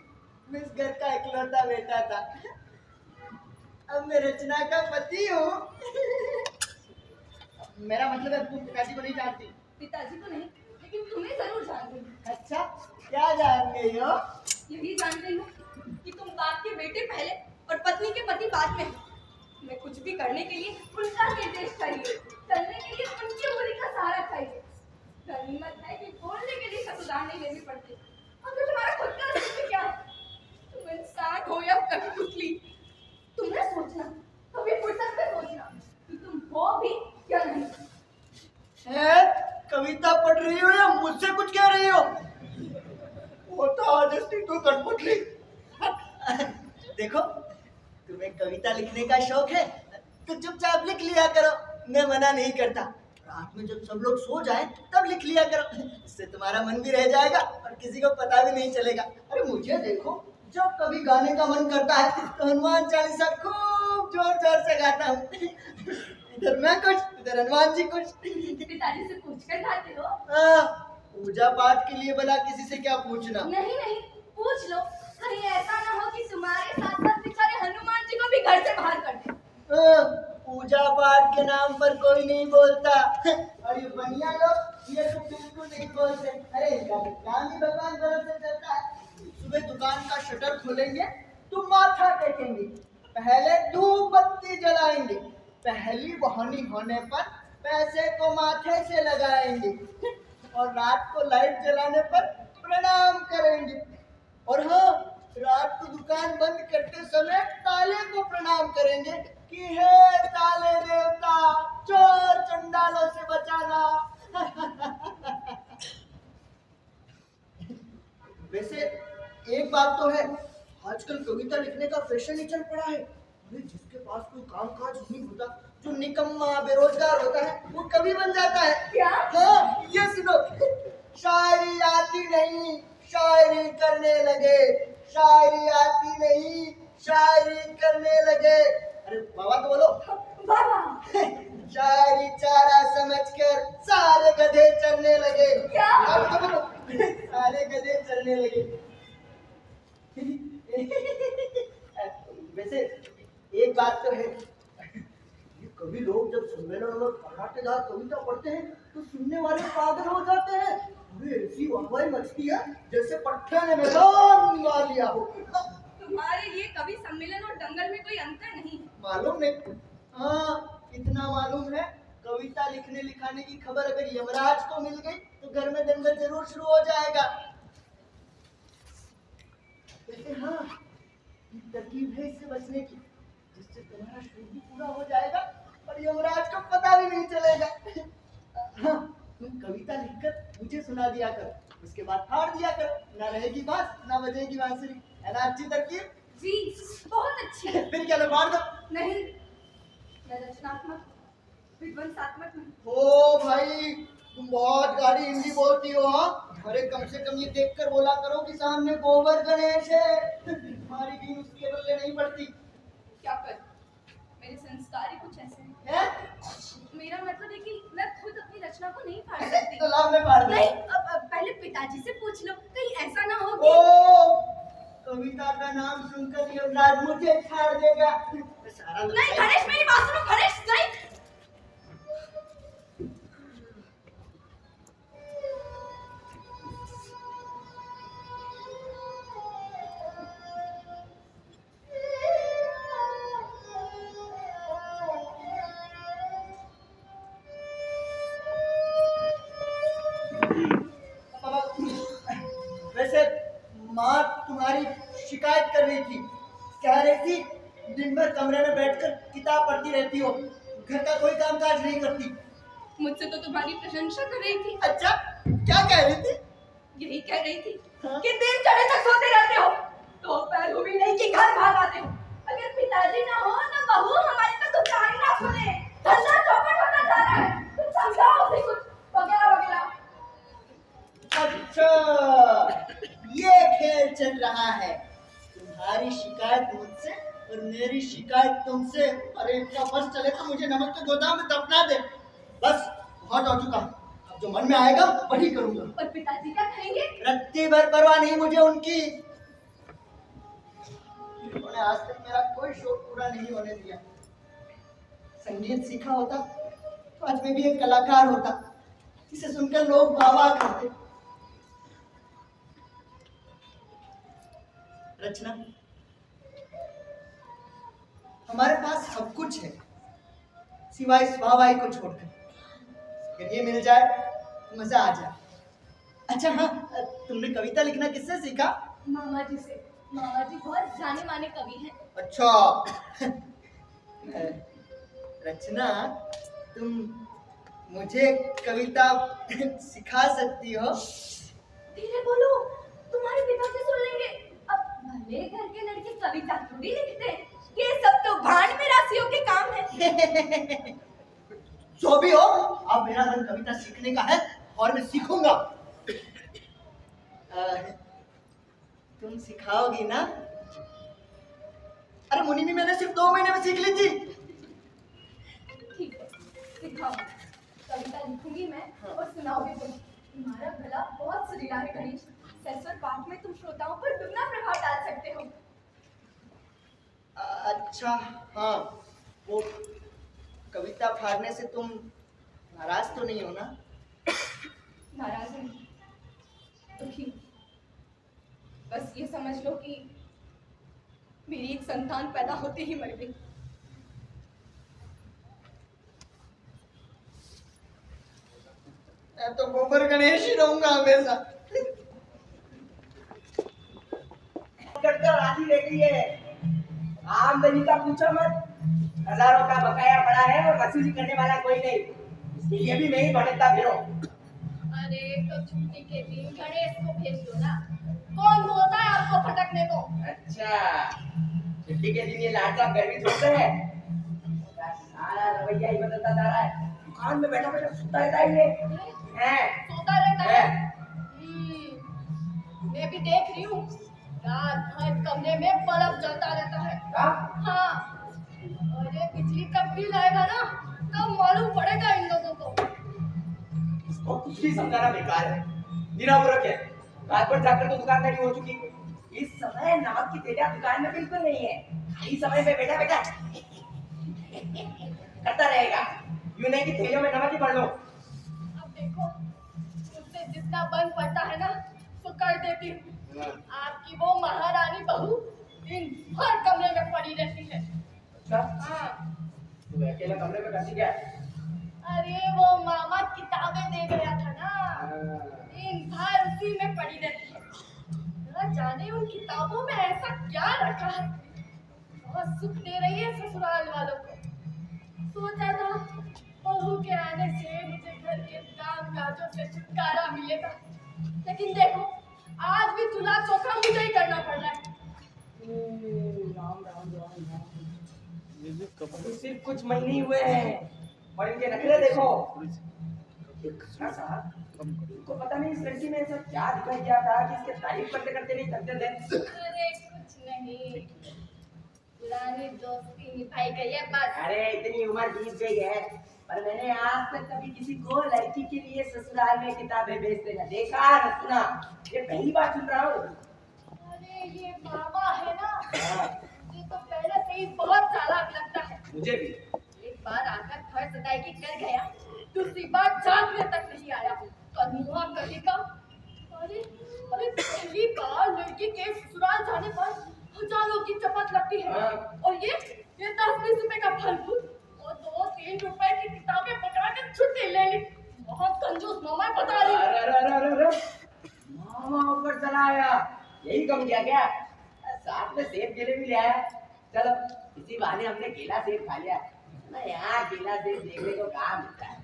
मैं इस घर का इकलौता बेटा था। अब मैं रचना का पति हूँ। मेरा मतलब है, तुम पिताजी को नहीं जानती। पिताजी को नहीं, लेकिन तुम्हें जरूर जान गई। अच्छा, क्या जान गई हो? यही जान गई हूँ कि तुम बाप के बेटे पहले और पत्नी के पति बाद में हो। मैं कुछ भी करने के लिए उनका निर्देश चाहिए, चलने के लिए उनकी उंगली का सहारा चाहिए। गनीमत है कि बोलने के लिए शब्दान नहीं लेनी पड़ती। और फिर तुम्हारा खुद का अस्तित्व क्या है? तुम इंसान हो या कठपुतली, तुमने सोचना, कभी फुर्सत में सोचना कि तुम हो भी या नहीं। कविता पढ़ रही हो या मुझसे कुछ कह रही हो? वो तो आज तू कठपुतली। देखो, तुम्हें कविता लिखने का शौक है तो चुपचाप लिख लिया करो, मैं मना नहीं करता। रात में जब सब लोग सो जाए तब लिख लिया करो, इससे तुम्हारा मन भी रह जाएगा और किसी को पता भी नहीं चलेगा। अरे मुझे देखो, जब कभी गाने का मन करता है तो हनुमान चालीसा खूब जोर जोर से गाता हूँ। इधर मैं कुछ, इधर हनुमान जी कुछ। पिताजी से पूछ कर गाते हो? हाँ, पूजा पाठ के लिए भला किसी से क्या पूछना। नहीं नहीं, पूछ लो। कहीं ऐसा ना हो कि तुम्हारे साथ साथ बेचारे हनुमान जी को भी घर से बाहर कर दे। पूजा पाठ के नाम पर कोई नहीं बोलता। और ये बनिया लोग, ये तो बिल्कुल नहीं बोलते। अरे इनका काम ही भगवान भरोसे चलता है। सुबह दुकान का शटर खोलेंगे तो माथा टेकेंगे, पहले धूप बत्ती जलाएंगे, पहली बहानी होने पर पैसे को माथे से लगाएंगे और रात को लाइट जलाने पर प्रणाम करेंगे। और हाँ, रात को दुकान बंद करते समय ताले को प्रणाम करेंगे कि हे ताले देवता, चोर चंडालों से बचाना। वैसे एक बात तो है, आजकल कविता लिखने का फैशन ही चल पड़ा है। अरे जिसके पास कोई काम काज नहीं होता, जो निकम्मा बेरोजगार होता है, वो कवि बन जाता है। क्या? हाँ, ये सुनो, शायरी आती नहीं, शायरी करने लगे, शायरी आती नहीं, शायरी करने लगे। अरे बाबा तो बोलो। बाबा शायरी चारा समझकर सारे गधे चलने लगे। क्या? अब तो बोलो, सारे गधे चलने लगे। वैसे एक बात तो है, ये कवि लोग जब सम्मेलन में फर्राटेदार कविता पढ़ते हैं तो सुनने वाले पागल हो जाते हैं। अरे ऐसी वाहवाही मचती है जैसे पट्टे ने मैदान ला लिया हो। तुम्हारे लिए कवि सम्मेलन और दंगल में कोई अंतर नहीं है। मालूम नहीं? हाँ, इतना मालूम है, कविता लिखने लिखाने की खबर अगर यमराज को मिल गई तो घर में दंगल जरूर शुरू हो जाएगा। वैसे हाँ, एक तरकीब है इससे बचने की, जिससे तुम्हारा शौक भी पूरा हो जाएगा और यमराज को पता भी नहीं चलेगा। हाँ, तुम कविता लिखकर मुझे सुना दिया करो, उसके बाद फाड़ दिया करो, ना रहेगी बांस ना बजेगी बांसुरी। है ना अच्छी तरकीब? जी बहुत अच्छी है। फिर क्या, फाड़ दो? नहीं, मैं रचनात्मक विध्वंसात्मक नहीं। ओ भाई, तुम बहुत गाड़ी हिंदी बोलती हो। हाँ, अरे कम से कम ये देखकर बोला करो कि सामने गोबर गणेश है। हमारी भी उसके बदले नहीं पड़ती। क्या कर, मेरे संस्कार ही कुछ ऐसे हैं। है? मेरा मतलब है कि मैं खुद अपनी रचना को नहीं फाड़ सकती। तो लाओ मैं फाड़ दूं। नहीं, अब पहले पिताजी से पूछ लो, कहीं ऐसा ना हो ओ, कविता का नाम सुनकर यमराज मुझे छाड़ देगा। सारा नहीं गणेश, मेरी बात सुनो गणेश, नहीं। वैसे माँ तुम्हारी शिकायत कर रही थी, कह रही थी दिन भर कमरे में बैठकर किताब पढ़ती रहती हो, घर का कोई काम काज नहीं करती। मुझसे तो तुम्हारी प्रशंसा कर रही थी। अच्छा, क्या कह रही थी? यही कह रही थी हाँ? कि दिन चढ़े तक सोते रहते हो, तो पैर भी नहीं कि घर भाग आते हो। अगर पिताजी ना हो तो बहू हमारी तो दुकान ना खोले, धंधा चौपट होता जा रहा है। तुम समझाओ उसे कुछ वगैरह वगैरह। अच्छा, ये खेल चल रहा है, तुम्हारी शिकायत मुझसे और मेरी शिकायत तुमसे। अरे इतना बस चले तो मुझे नमक के गोदाम में दफना दे। बस बहुत हो चुका, अब जो मन में आएगा वही करूंगा। और पिताजी क्या कहेंगे? रत्ती भर परवाह नहीं मुझे उनकी। उन्होंने आज तक मेरा कोई शौक पूरा नहीं होने दिया। संगीत सीखा होता तो आज मैं भी एक कलाकार होता, जिसे सुनकर लोग वाह वाह करते। रचना, हमारे पास सब कुछ है सिवाय स्वाभाविक को छोड़कर। अगर ये मिल जाए तो मजा आ जाए। अच्छा हाँ, तुमने कविता लिखना किससे सीखा? मामा जी से। मामा जी बहुत जाने माने कवि हैं। अच्छा। रचना, तुम मुझे कविता सिखा सकती हो? धीरे बोलो, तुम्हारे पिताजी सुन लेंगे। अब भले घर के लड़के कविता थोड़ी लिखते हैं, ये सब तो भांड में राशियों के काम है। जो भी हो, अब मेरा मन कविता सीखने का है और मैं सीखूंगा। तुम सिखाओगी ना? अरे मुनि भी मैंने सिर्फ 2 महीने में सीख ली थी। ठीक है, सिखाओ। कविता लिखूंगी मैं और सुनाओगे तुम। तुम्हारा गला बहुत सुरीला है गणेश। सरस्वर पाठ में तुम श्रोताओं पर दुगना प्रभाव डाल सकते हो। अच्छा हाँ, वो कविता फाड़ने से तुम नाराज तो नहीं हो ना? नाराज नहीं, दुखी। बस ये समझ लो कि मेरी एक संतान पैदा होते ही मर गई। मैं तो गोबर गणेश ही रहूंगा हमेशा। करते शादी देख रही है। आमदनी का पूछो मत, हजारों का बकाया पड़ा है और वसूली करने वाला कोई नहीं, इसके लिए भी मैं ही भटकता फिरो। अरे तो छुट्टी के दिन गणेश को भेज दो ना, कौन बोलता है आपको भटकने को। अच्छा, छुट्टी के दिन ये लाडला गर्मी छोड़ते हैं, सारा रवैया ही बदलता जा रहा है। दुकान में बैठा बैठा सुता रहता है ये है। सोता रहता है। मैं भी देख रही हूँ, रात भर कमरे में बल्ब जलता रहता है। हाँ, अरे बिजली का बिल आएगा ना तब मालूम पड़ेगा इन लोगों को। इसको कुछ भी समझाना बेकार है, निरावरक है। रात भर जाकर तो दुकानदारी हो चुकी, इस समय नमक की तेजा दुकान में बिल्कुल नहीं है। खाली समय में बैठा बैठा करता रहेगा, यूं नहीं कि थैलियों में नमक ही भर लो। अब देखो, मुझसे जितना बन पड़ता है ना तो कर देती हूँ। आपकी वो महारानी बहू दिन भर कमरे में पड़ी रहती है। अच्छा, हाँ, तू अकेले कमरे में करती क्या? अरे वो मामा किताबें दे गया था ना, दिन भर उसी में पड़ी रहती है। न जाने उन किताबों में ऐसा क्या रखा है, बहुत सुख दे रही है ससुराल वालों को। सोचा था बहू के आने से मुझे घर के काम काजों से छुटकारा मिलेगा, लेकिन देखो आज भी चूल्हा चौका मुझे ही करना पड़ रहा है। राम राम राम राम। अभी सिर्फ कुछ महीने ही हुए हैं और इनके नखरे देखो। एक खाना साहब, इनको पता नहीं इस लड़की में ऐसा क्या दिखाई दिया था कि इसके तारीफ करते करते नहीं थकते थे। अरे कुछ नहीं, पुरानी दोस्ती निभाई गई है बस। अरे इतनी उम्र बीत गई है, पर मैंने आज तक कभी किसी को लड़की के लिए ससुराल में किताबें भेजते न देखा न सुना, ये पहली बार सुन रहा हूँ। अरे ये मामा है ना, ये तो पहले से ही बहुत चालाक लगता है। मुझे भी एक बार आकर फर्ज अदायगी कर गया, दूसरी बार जागने तक नहीं आया। कन्हुआ कहेगा, अरे अरे पहली बार लड़की के ससुराल जाने पर हजारों की चपत लगती है, और ये 10-20 रुपए का फल फूल और 2-3 रुपए की किताबें पकड़ा के छुट्टी ले ली। बहुत कंजूस मामा बता रही। अरे मामा ऊपर चला आया, यही कम किया क्या? साथ में सेब केले भी ले आया। चलो इसी बहाने हमने केला सेब खा लिया ना, यहाँ केला सेब देखने को कहाँ मिलता है।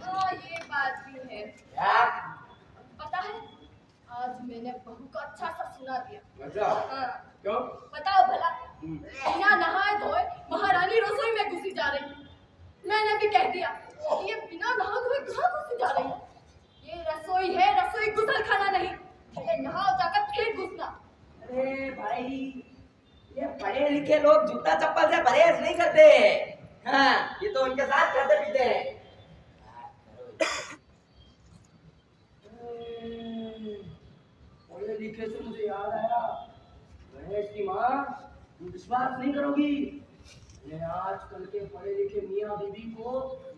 हाँ ये बात भी है। क्या? पता है आज मैंने बहू को अच्छा सा सुना दिया। अच्छा, हाँ, क्यों? बताओ भला, बिना नहाए धोए महारानी रसोई में घुसी जा रही है। मैंने भी कह दिया कि ये बिना नहा धोए कहाँ घुसी जा रही है, ये रसोई है, रसोई गुसल खाना नहीं, ये नहाओ जाकर फिर घुसना। अरे भाई, ये पढ़े लिखे लोग जूता चप्पल से परहेज नहीं करते। हाँ, ये तो उनके साथ खाते पीते हैं। पढ़े लिखे से मुझे याद आया, गणेश की माँ, तुम विश्वास नहीं करोगी, मैंने आजकल के पढ़े लिखे मियाँ बीबी को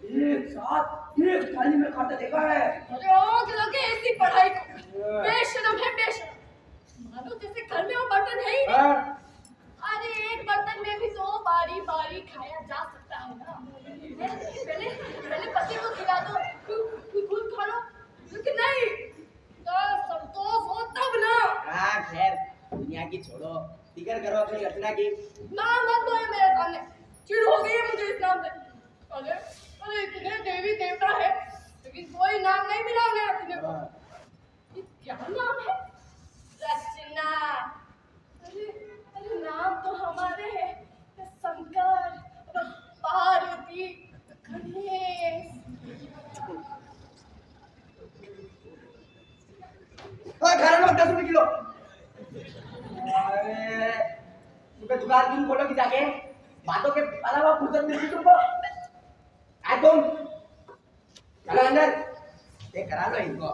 एक साथ एक थाली में खाते देखा है। अरे आग लगे ऐसी पढ़ाई को, बेशरम है बेशरम, मानो जैसे घर में वो बर्तन है ही नहीं। अरे एक बर्तन में भी तो बारी बारी खाया जा सकता है ना। पहले पति को खिला दो, खुद खा लो, लेकिन नहीं, संतोष हो तब ना। हाँ खैर, दुनिया की छोड़ो, फिक्र करो अपनी रचना की। नाम मत लो मेरे सामने, चिढ़ हो गई है मुझे इस नाम से। अरे अरे इतने देवी देवता है, लेकिन कोई नाम नहीं मिला उन्हें अपने को। ये क्या नाम है? रचना। अरे अरे नाम तो हमारे हैं, शंकर, पार्वती, गणेश। घर में 10 रुपए किलो। अरे सुबह दुकान क्यों खोलोगी जाके? बातों के अलावा फुर्सत मिलती तुमको? आए तुम, चलो अंदर, ये करा लो इनको।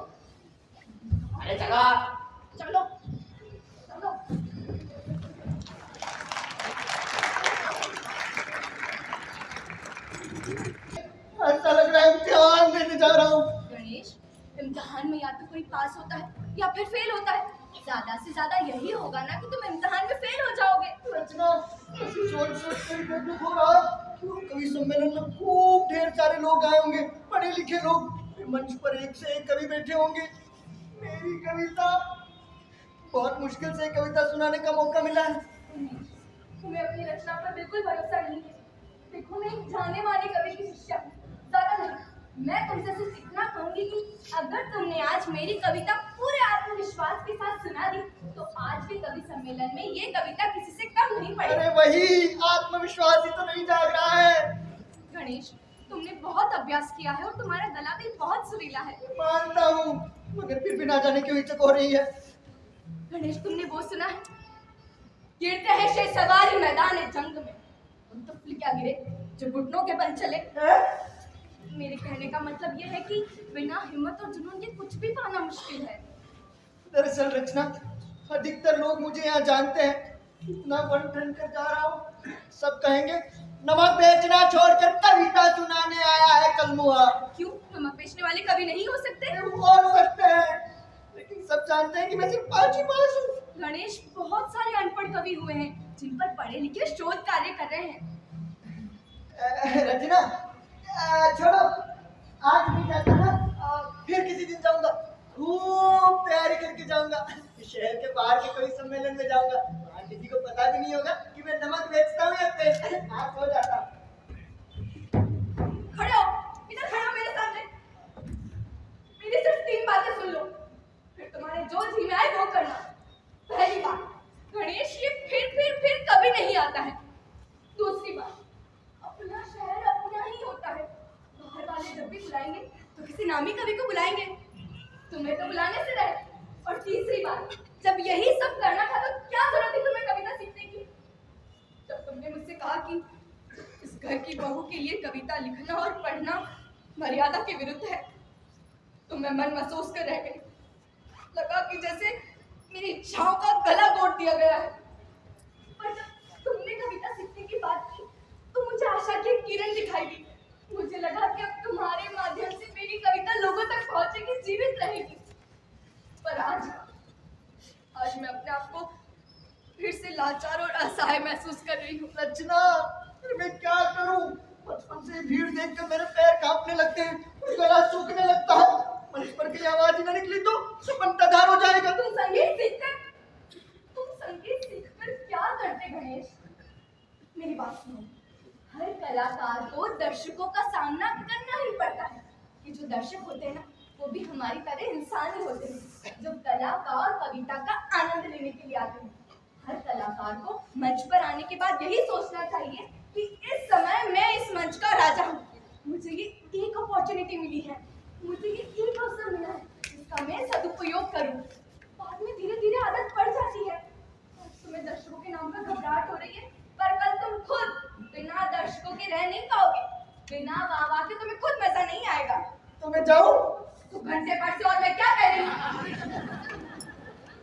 अरे चलो चलो चलो। ऐसा लग रहा है इम्तिहान देने जा रहा हूँ। गणेश, इम्तिहान में या तो कोई पास होता है या फिर फेल होता है, ज्यादा से ज्यादा यही होगा ना कि तुम इम्तिहान में फेल हो जाओगे। रचना, सोच कर इतना दुख हो रहा है। कवि सम्मेलन में खूब ढेर सारे लोग आए होंगे, पढ़े लिखे लोग, मंच पर एक से एक कवि बैठे होंगे। मेरी कविता बहुत मुश्किल से कविता सुनाने का मौका मिला है। तुम्हें अपनी रचना पर बिल्कुल भरोसा नहीं है। देखो मैं एक जाने माने कवि की शिष्या हूँ, ज्यादा नहीं। मैं तुमसे सिर्फ इतना कहूंगी कि अगर तुमने आज मेरी कविता पूरे आत्मविश्वास के साथ सुना दी तो आज के कवि सम्मेलन में ये कविता किसी से कम नहीं अरे पड़ेगी। वही आत्मविश्वास ही तो नहीं जाग रहा है। गणेश, तुमने बहुत अभ्यास किया है और तुम्हारा गला भी बहुत सुरीला है। मानता हूँ, मगर फिर भी ना जाने क्यों हिचक हो रही है। गणेश, तुमने वो सुना है, गिरते हैं शेर सवारी मैदान जंग में, उन तो फिर क्या गिरे जो घुटनों के बल चले। मेरे कहने का मतलब यह है कि बिना हिम्मत और जुनून के कुछ भी पाना मुश्किल है। दरअसल रचना, अधिकतर लोग मुझे यहाँ जानते हैं, इतना बन ठन कर जा रहा हूँ। सब कहेंगे नमक बेचना छोड़कर कविता सुनाने आया है कलमुआ। क्यों, नमक बेचने वाले कवि नहीं हो सकते? हो सकते हैं, लेकिन सब जानते हैं कि मैं सिर्फ 5 ही पास हूँ। गणेश, बहुत सारे अनपढ़ कवि हुए हैं जिन पर पढ़े लिखे शोध कार्य कर रहे हैं। रचना, छोड़ो, आज नहीं जाता ना, फिर किसी दिन जाऊंगा। खूब तैयारी करके जाऊंगा, शहर के बाहर के कोई सम्मेलन में जाऊंगा। वहाँ किसी को पता भी नहीं होगा कि मैं नमक बेचता हूँ या पेट हाथ हो जाता। खड़े हो, इधर खड़े हो मेरे सामने। मेरी सिर्फ 3 बातें सुन लो, फिर तुम्हारे जो जी में आए वो करना। पहली बात, गणेश ये फिर कभी नहीं आता है। दूसरी बात, अपना शहर अपना ही होता है। बाहर वाले जब भी बुलाएंगे तो किसी नामी कवि को बुलाएंगे, तुम्हें तो बुलाने से रहे। और तीसरी बात, जब यही सब करना था तो क्या जरूरत थी तुम्हें कविता सीखने की? जब तुमने मुझसे कहा कि इस घर की बहू के लिए कविता लिखना और पढ़ना मर्यादा के विरुद्ध है, तो मैं मन महसूस कर रह गई। लगा कि जैसे मेरी इच्छाओं का गला घोट दिया गया है। पर जब तुमने कविता सीखने की बात की तो मुझे आशा की एक किरण दिखाई दी। मुझे लगा कि अब तुम्हारे माध्यम से मेरी कविता लोगों तक पहुंचेगी, जीवित रहेगी। पर आज मैं अपने आप को फिर से लाचार और असहाय महसूस कर रही हूँ। रचना, फिर मैं क्या करूं? बचपन से भीड़ देखकर मेरे पैर कांपने लगते हैं और गला सूखने लगता है। मंच पर की आवाज ही न निकली तो बनताधार हो जाएगा। तुम संगीत सीखकर क्या करते गणेश? मेरी बात सुनो, हर कलाकार को दर्शकों का सामना करना ही पड़ता है। कि जो दर्शक होते हैं ना, वो भी हमारी तरह इंसान ही होते हैं, जो कला का और कविता का आनंद लेने के लिए आते हैं। हर कलाकार को मंच पर आने के बाद यही सोचना चाहिए कि इस समय मैं इस मंच का राजा हूँ। मुझे ये एक अपॉर्चुनिटी मिली है, मुझे ये एक अवसर मिला है, जिसका मैं सदुपयोग करूँ। बाद में धीरे धीरे आदत पड़ जाती है। आज तुम्हें दर्शकों के नाम पर घबराहट हो रही है, पर कल तुम खुद बिना दर्शकों के रह नहीं पाओगे। बिना वाह के तुम्हें खुद मजा नहीं आएगा। तो मैं जाऊं? तो घंटे भर से और मैं क्या कह रही हूँ?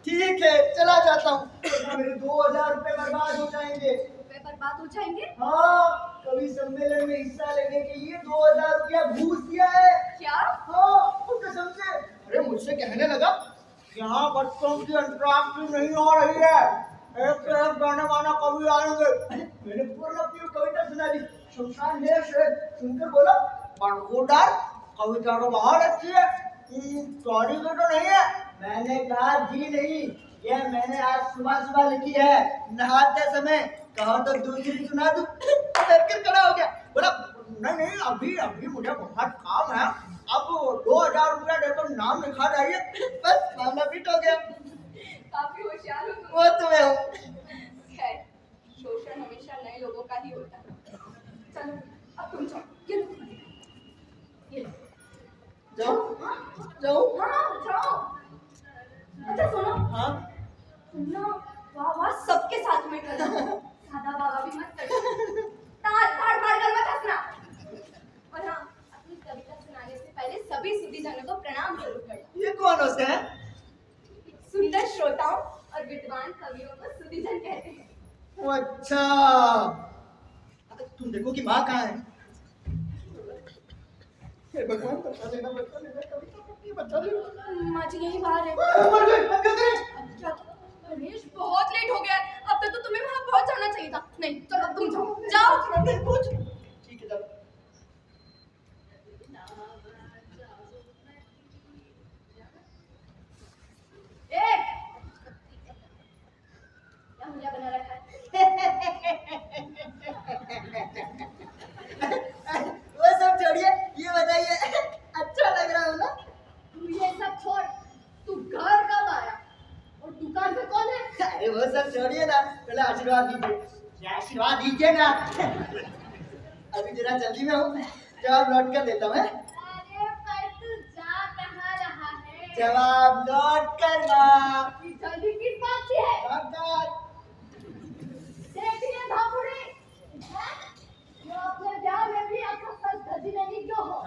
ठीक है, चला जाता हूँ। मेरे 2000 रुपए बर्बाद हो जाएंगे। रुपए बर्बाद हो जाएंगे? हाँ, कवि सम्मेलन में हिस्सा लेने के लिए 2000 रुपया घूस दिया है। क्या? हाँ, वो कसम से। अरे मुझसे कहने लगा, यहाँ बच्चों की अंतराक्षरी नहीं हो रही है, एक से एक गाने वाना कवि आएंगे। मैंने पूर्ण अपनी कविता सुना दी। शमशान ने सुनकर बोला, बड़गोदार, कविता तो बहुत अच्छी है, सॉरी तो नहीं है। मैंने कहा जी नहीं, ये मैंने आज सुबह लिखी है, नहाते समय। कहा तो दूसरी सुना दूं। डर कर खड़ा हो गया, बोला नहीं अभी मुझे बहुत काम है, अब 2000 रुपया देकर नाम लिखा जाइए। बस मामला फिट हो गया। काफी होशियार हो तुम। वो तो मैं हूँ। खैर, शोषण हमेशा नए लोगों का ही होता है। चलो अब तुम जाओ। ये लो। जाऊँ? हाँ जाओ। अच्छा सुनो। हाँ? तुम ना वाह सबके साथ में करना, सादा वाह भी मत करना, ताड़ कर मत हंसना। और हाँ, अपनी कविता सुनाने से पहले सभी सुधीजनों को प्रणाम जरूर करना। ये कौन होते हैं? सुंदर श्रोताओं और विद्वान कवियों को सुधीजन कहते हैं। अच्छा, तुम देखो कि माँ कहाँ है? हे भगवान, बचा लेना कविता, बचा लेना। माँ जी यही बाहर है। मर गए, अब क्या करें? क्या? गणेश, बहुत लेट हो गया है, अब तक तो तुम्हें वहां पहुंच जाना चाहिए था। नहीं, चलो तुम जाओ। नहीं कुछ। ठीक है, चलो। अरे वो सब छोड़िए ना, पहले आशीर्वाद दीजिए। आशीर्वाद दीजिए ना। अभी जरा जल्दी में हूँ, जवाब लौट कर देता हूँ। अरे पर तू जा कहाँ रहा है? जवाब लौट कर माँ। जल्दी किस बात की है? लौट कर। देखिए धापुड़ी, जो अपने ब्याह में भी आपका सच धजी नहीं क्यों हो?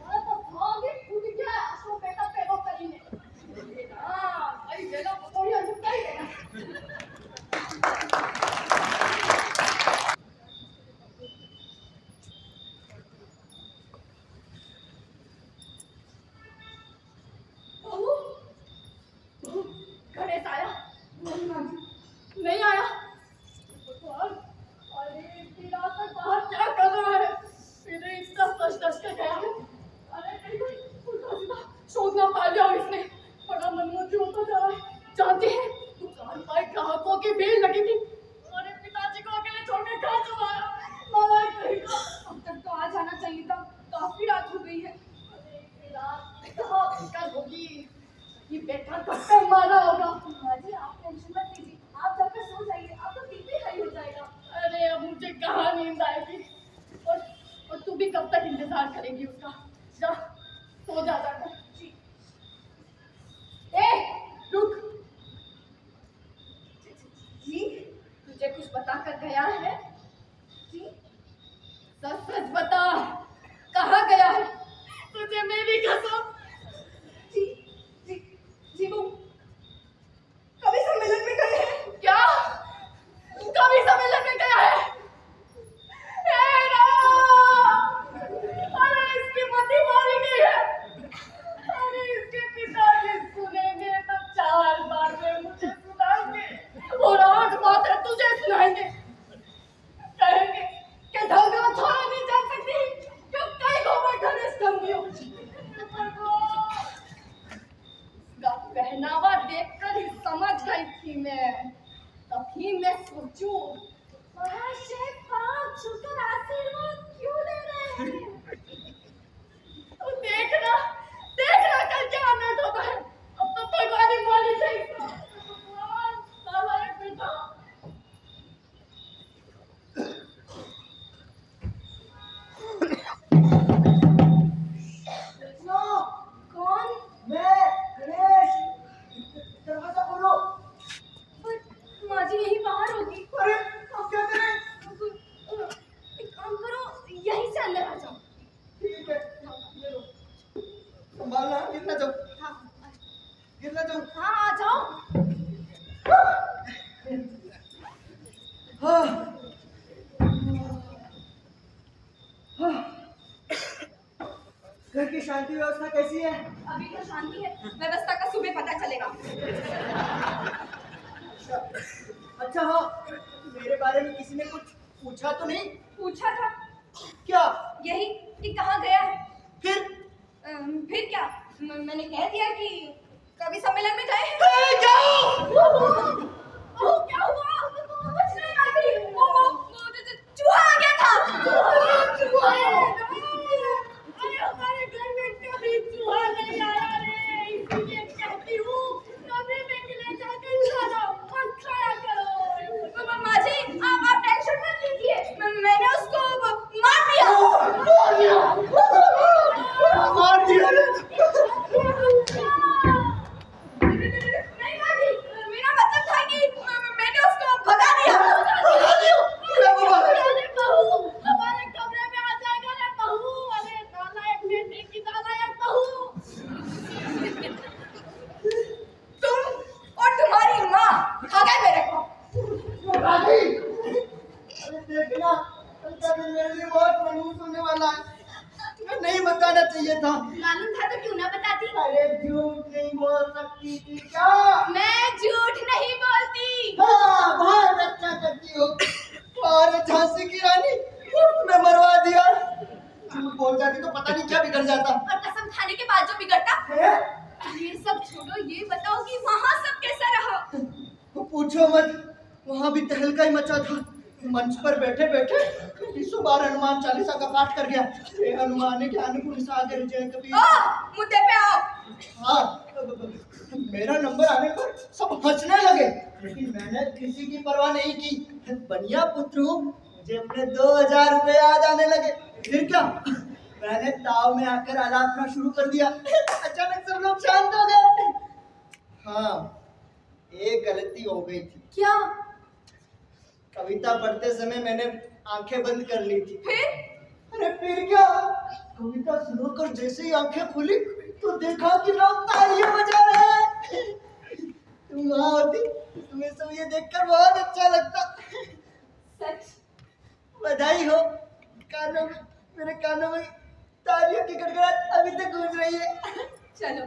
मैं तो भागी फूट गया असो बेटा पेगो करीने। हाँ, भाई बेटा पकड़िया लुटा ही है। बहू, बहू, गणेश आया? नहीं आया। भगवान, अरे इतनी रात तक बाहर क्या कर रहा है? मेरे इतना सच के गया है। अरे कहीं उल्टा सीधा शोधना पा लिया हो इसने। बड़ा मनमोजी होता जा रहा है। जानते हैं, दुकान पर ग्राहकों की भीड़ लगी थी। अरे पिताजी को अकेले छोड़कर कहाँ चला आया? नालायक कहीं का। अब तक तो आ जाना चाहिए था। काफी रात हो गई है। अरे इतनी रात कहाँ बेकार होगी? ये बेकार कब मारा होगा? माजी आप टेंशन मत लीजिए, आप जाकर सो जाइए, आपका बीपी हाई हो जाएगा। अरे अब मुझे कहाँ नींद आएगी? और तू भी कब तक इंतजार करेगी उसका? जा सो जा जाकर। जी। रुक। जी, तुझे कुछ बता कर गया है? जी, सच सच बता, कहाँ गया है? तुझे मेरी कसम। जी, जी, जी वो कवि सम्मेलन में गए हैं। क्या? कवि सम्मेलन में गया है? हे राम! अरे इसकी मति मारी गई है। अरे इसके पिताजी सुनेंगे तो 4 बार में मुझे सुनाएंगे और 8 बातें तुझे सुनाएंगे। कहेंगे कि धंधा छोड़ा नहीं जा सकती, क्यों कई गोबर घनिष्ठ ढंगी हो। का पहनावा देखकर ही समझ गई थी मैं। तभी मैं सोचूं, महाशय पाँव छूकर आशीर्वाद क्यों ले रहे हैं? तो देखना कल क्या अनर्थ होता है। अब तो भगवान ही मानी चाहिए। भगवान, नालायक बेटा। कौन? मैं गणेश। दरवाजा खोलो। माँ जी यहीं बाहर होगी। अरे अब क्या करें? एक काम करो, यहीं से अंदर आ जाओ। ठीक है, ले लो। संभालना, गिर ना जाओ। हाँ, गिर ना जाओ। हाँ आ जाओ। हाँ। हाँ। घर की शांति व्यवस्था कैसी है? अभी तो शांति है, व्यवस्था का सुबह पता चलेगा। अच्छा हाँ, मेरे बारे में किसी ने कुछ पूछा तो नहीं? पूछा था। क्या? यही कि कहाँ गया है। फिर क्या? मैंने कह दिया कि कवि सम्मेलन में गए हैं। क्या? ओह, क्या हुआ? कुछ नहीं आंटी, वो चूहा आ गया था। चूहा? अरे हमारे घर में कभी चूहा नहीं आया रे, इसलिए कहती हूँ कभी में ले जाकर खाना और खाया करो। माँ जी आप टेंशन मत लीजिए, मैंने उसको मार दिया। मार दिया? नहीं माँ जी, मेरा मतलब था कि मैंने उसको भगा दिया। अरे बहू, हमारे कमरे में आ जाएगा रे बहू। अरे नालायक बेटे की नालायक बहू। तुम और तुम्हारी माँ खा गए मेरे को। अरे देखना, कल का दिन मेरे लिए बहुत मनहूस होने वाला है। तुम्हें नहीं बताना चाहिए था। मालूम था तो क्यों ना बताती? अरे झूठ नहीं बोल सकती थी क्या? मैं झूठ नहीं बोलती। हाँ, बहुत अच्छा करती हो। और झांसी की रानी तुम्हें मरवा दिया। झूठ बोल जाती तो पता नहीं क्या बिगड़ जाता। और कसम खाने के बाद जो बिगड़ता। है? ये सब छोड़ो, ये बताओ कि वहाँ सब कैसा रहा? तो पूछो मत, वहाँ भी तहलका ही मचा था। मंच पर बैठे बैठे 100 बार हनुमान चालीसा का पाठ कर गया। हे हनुमान ज्ञान गुण सागर जय कबीर। मुद्दे पे आओ। हाँ, मेरा नंबर आने पर सब हंसने लगे, लेकिन मैंने किसी की परवाह नहीं की। बनिया पुत्र हूँ, मुझे अपने 2000 रुपए याद आने लगे। फिर क्या, मैंने ताव में आकर आलापना शुरू कर दिया। अचानक सब लोग शांत हो गए। हाँ, एक गलती हो गई थी। क्या? कविता पढ़ते समय मैंने आंखें बंद कर ली थी। फिर? अरे फिर क्या, कविता सुनकर जैसे ही आंखें खुली तो देखा कि लोग तालियां बजा रहे हैं। तुम वहां होती, तुम्हें सब ये देखकर बहुत अच्छा लगता। सच? बधाई हो। कानों में, मेरे कानों में तालियों की गड़गड़ाहट अभी तक गूंज रही है। चलो,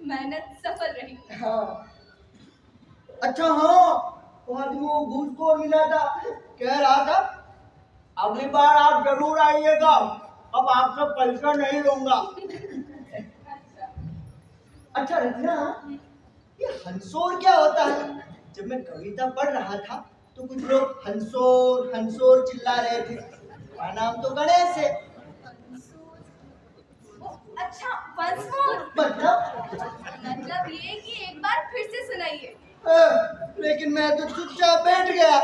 मेहनत सफल रही। हाँ, अच्छा हाँ, वो आदमी वो घूसखोर मिला था, कह रहा था अगली बार आप जरूर आइएगा, अब आपसे पैसा नहीं लूंगा। अच्छा रचना, ये हंसोर क्या होता है? जब मैं कविता पढ़ रहा था तो कुछ लोग हंसोर हंसोर चिल्ला रहे थे। मेरा नाम तो गणेश है। अच्छा, once more। मतलब ये कि एक बार फिर से सुनाइए। लेकिन मैं तो चुपचाप बैठ गया।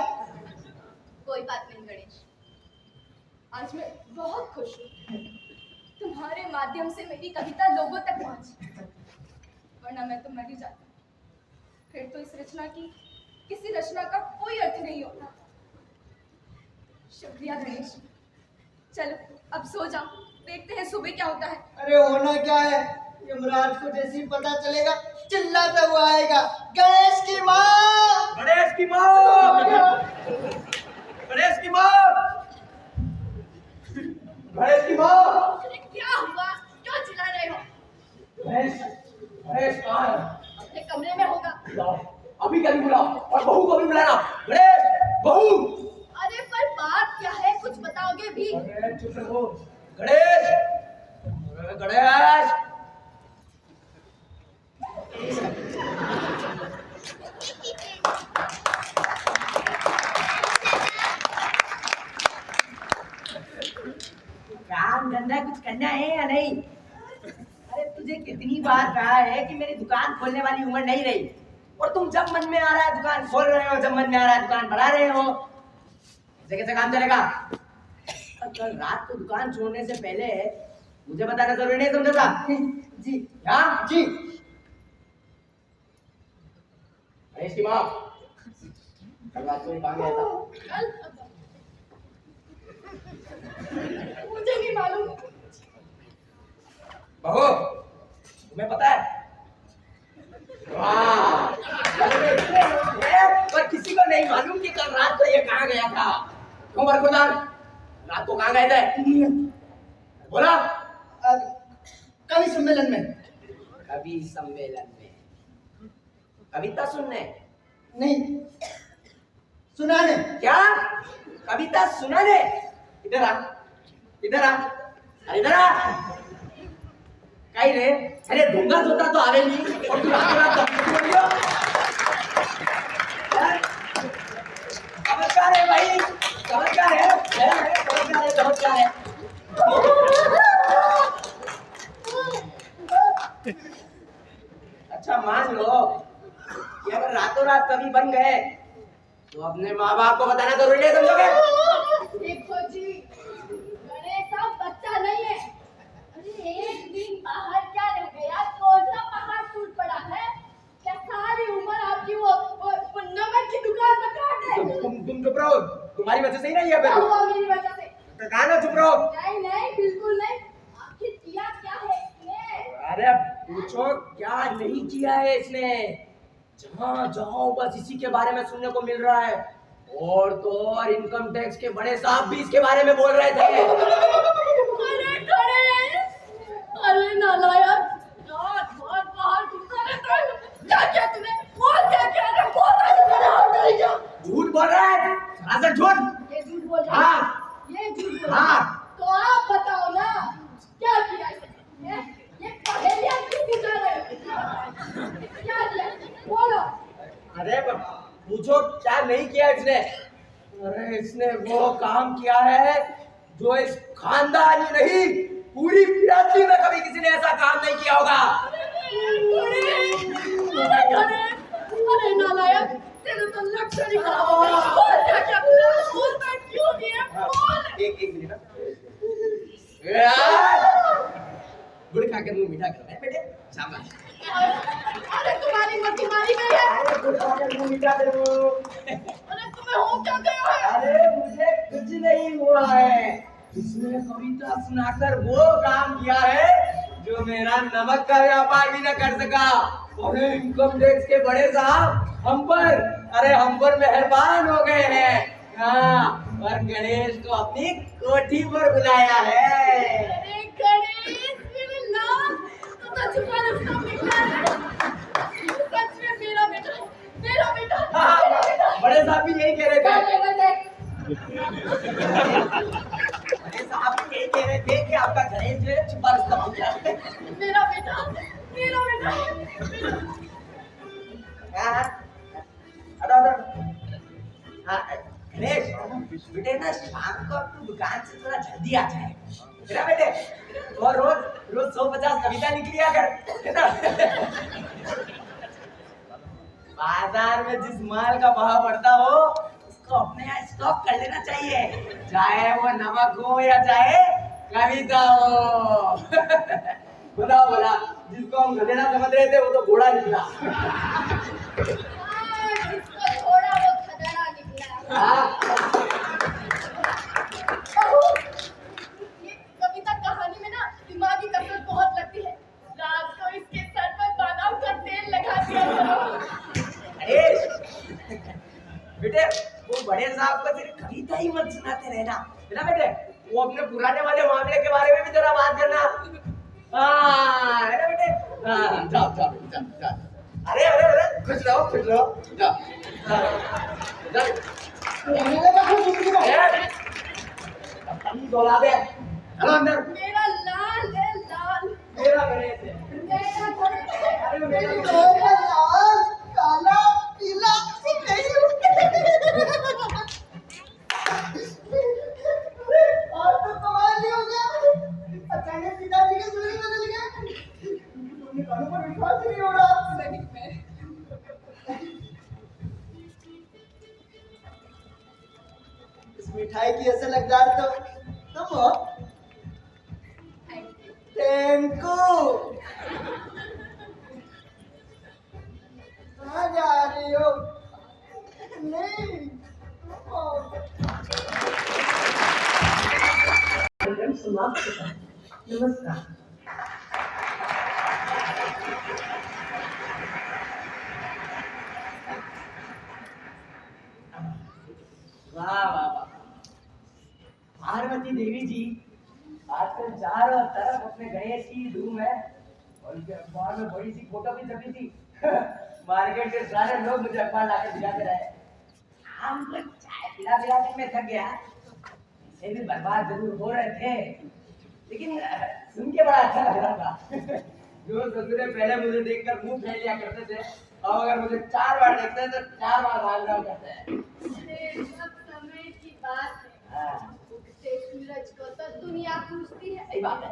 कोई बात नहीं गणेश, आज मैं बहुत खुश हूँ। तुम्हारे माध्यम से मेरी कविता लोगों तक पहुंची, वरना मैं तो मर ही जाता। फिर तो इस रचना की, किसी रचना का कोई अर्थ नहीं होता। शुक्रिया गणेश। चलो अब सो जाओ, देखते हैं सुबह क्या होता है। अरे होना क्या है, यमराज को जैसे ही पता चलेगा चिल्लाता हुआ आएगा, गणेश की माँ, गणेश की माँ, गणेश की माँ, गणेश की माँ। अरे क्या हुआ, क्यों चिल्ला रहे हो? गणेश, गणेश कहाँ है? अपने कमरे में होगा। बुलाओ, अभी कभी बुलाओ, और बहू को भी बुलाना। गणेश, बहू। अरे पर बात क्या है, कुछ बताओगे भी? अरे चुप रहो। गणेश, अरे गणेश। काम धंधा कुछ करना है या नहीं? अरे तुझे कितनी बार कहा है कि मेरी दुकान खोलने वाली उम्र नहीं रही, और तुम जब मन में आ रहा है दुकान खोल रहे हो, जब मन में आ रहा है दुकान बढ़ा रहे हो। ऐसे कैसे काम चलेगा? और कल रात को दुकान छोड़ने से पहले मुझे बताना जरूरी नहीं समझा था? जी क्या जी। गणेश की माँ, कल रात को कहाँ गया था? मुझे नहीं मालूम। बहू, तुम्हें पता है? वाह, पर किसी को नहीं मालूम कि कल रात को ये कहाँ गया था। क्यों बरखुरदार, रात को कहाँ गए थे? बोला। कवि सम्मेलन में। कवि सम्मेलन में? कविता सुनने? नहीं, सुनाने। क्या? कविता सुनाने? इधर आ, इधर आ, अरे इधर आ। कहीं रे, अरे ढूंगा धोता तो आवे नहीं, और तू रात रात कविता बोल रही हो? चमत्कार है भाई, चमत्कार है, चमत्कार है, चमत्कार है। अच्छा मान लो कि अगर रातों रात कवि बन गए तो अपने माँ बाप को बताना जरूरी नहीं समझोगे? देखो जी, गणेश साहब बच्चा नहीं है। अरे एक दिन बाहर क्या रह गया, कौन सा पहाड़ टूट पड़ा है? क्या सारी उम्र आपकी वो नमक की दुकान पर काट है? तुम चुप रहो, तुम्हारी वजह से ही नहीं है। क्या हुआ मेरी वजह से? तो कहा ना चुप रहो। नहीं नहीं, बिल्कुल नहीं। आखिर किया क्या है इसने? अरे पूछो क्या नहीं किया है इसने। जहाँ जाओ बस इसी के बारे में सुनने को मिल रहा है, और तो और इनकम टैक्स के बड़े साहब भी इसके बारे में बोल रहे थे। अरे गणेश, अरे नालायक, रात भर बाहर घूमता रहता है। क्या किया तूने? बोल क्या किया रे? झूठ बोल रहा है, सरासर झूठ। ये झूठ बोल रहा है? हाँ ये झूठ बोल रहा है? हाँ। तो आप बताओ ना, क्या किया इसने? ये पहेलियां क्यों पूछ रहे हो? क्या किया? बोलो। अरे पूछो क्या नहीं किया इसने। अरे इसने वो काम किया है जो इस खानदान ही नहीं पूरी बिरादरी में कभी किसी ने ऐसा काम नहीं किया होगा। अरे नालायक, तेरे तो लक्षण ही खराब हो गए। बोल क्या बोलता क्यों नहीं है? बोल। एक मिनट यार, गुड़ खा के मुंह मीठा करो बेटे, शाबाश। अरे तुम्हारी मर्जी मारी गई है। अरे गुड़ खा के मुंह मीठा करो। अरे तुम्हें हो क्या गया है? अरे मुझे कुछ नहीं हुआ है, इसने कविता सुनाकर वो काम किया है जो मेरा नमक का व्यापार भी न कर सका। अरे इनकम टैक्स के बड़े साहब हम पर मेहरबान हो गए हैं। हाँ, और गणेश को अपनी कोठी पर बुलाया है। अरे गणेश मेरे नाम तो छुपा रखता निकला है। सच में मेरा बेटा है, मेरा बेटा, हाँ, मेरा बेटा। बड़े साहब भी यही कह रहे थे। बड़े साहब भी यही कह रहे थे कि आपका गणेश जो है छुपा रखता बन गया है। मेरा बेटा, मेरा बेटा। गणेश बेटे ना शाम को तू दुकान से थोड़ा जल्दी आ जाए मेरा बेटे, और रोज 150 कविता निकलिया कर, है ना? बाजार में जिस माल का भाव बढ़ता हो उसको अपने यहाँ स्टॉक कर लेना चाहिए, चाहे वो नमक हो या चाहे कविता हो। बोला जिसको हम गधेड़ा समझ रहे थे वो तो घोड़ा निकला। जिसको थोड़ा वो खजाना निकला। ये कविता कहानी में ना दिमागी कसरत बहुत लगती है। रात को इसके सर पर बादाम का तेल लगा दिया अरे बेटे वो बड़े साहब को सिर्फ कविता ही मत सुनाते रहना, है ना बेटे? वो अपने पुराने वाले मामले के बारे में भी जरा बात करना। हाँ, है ना बेटे? हाँ, जाओ। अरे खुश रहो, जाओ। दौलादे, हेलो अंदर। मेरा लाल है लाल, मेरा गणेश है। मेरा गणेश है। अरे मेरा लाल काला पीला सब नहीं और तो कमाल नहीं हो गया। अचानक पिताजी के सूरज बदल गए। तुमने कानों पर विश्वास ही नहीं हो रहा। इस मिठाई की असल हकदार तो तुम हो। Thank you. कहाँ जा रही हो? नहीं समाप्त होता है। नमस्कार। वाह। पार्वती देवी जी आजकल चारों तरफ अपने गणेश की धूम है, और इनके अखबार में बड़ी सी फोटो भी छपी थी। मार्केट के सारे लोग मुझे अखबार लाकर दिखाते रहे। हम तो चाय पिला के मैं थक गया, इसे भी बर्बाद जरूर हो रहे थे, लेकिन सुन के बड़ा अच्छा लग रहा था। जो ससुरे पहले मुझे देखकर मुंह फेर लिया करते थे, अब अगर मुझे 4 बार देखते हैं तो 4 बार भाग रहा करते हैं। सब समय की बात है। हाँ, उगते सूरज को तो दुनिया पूछती है। सही बात है।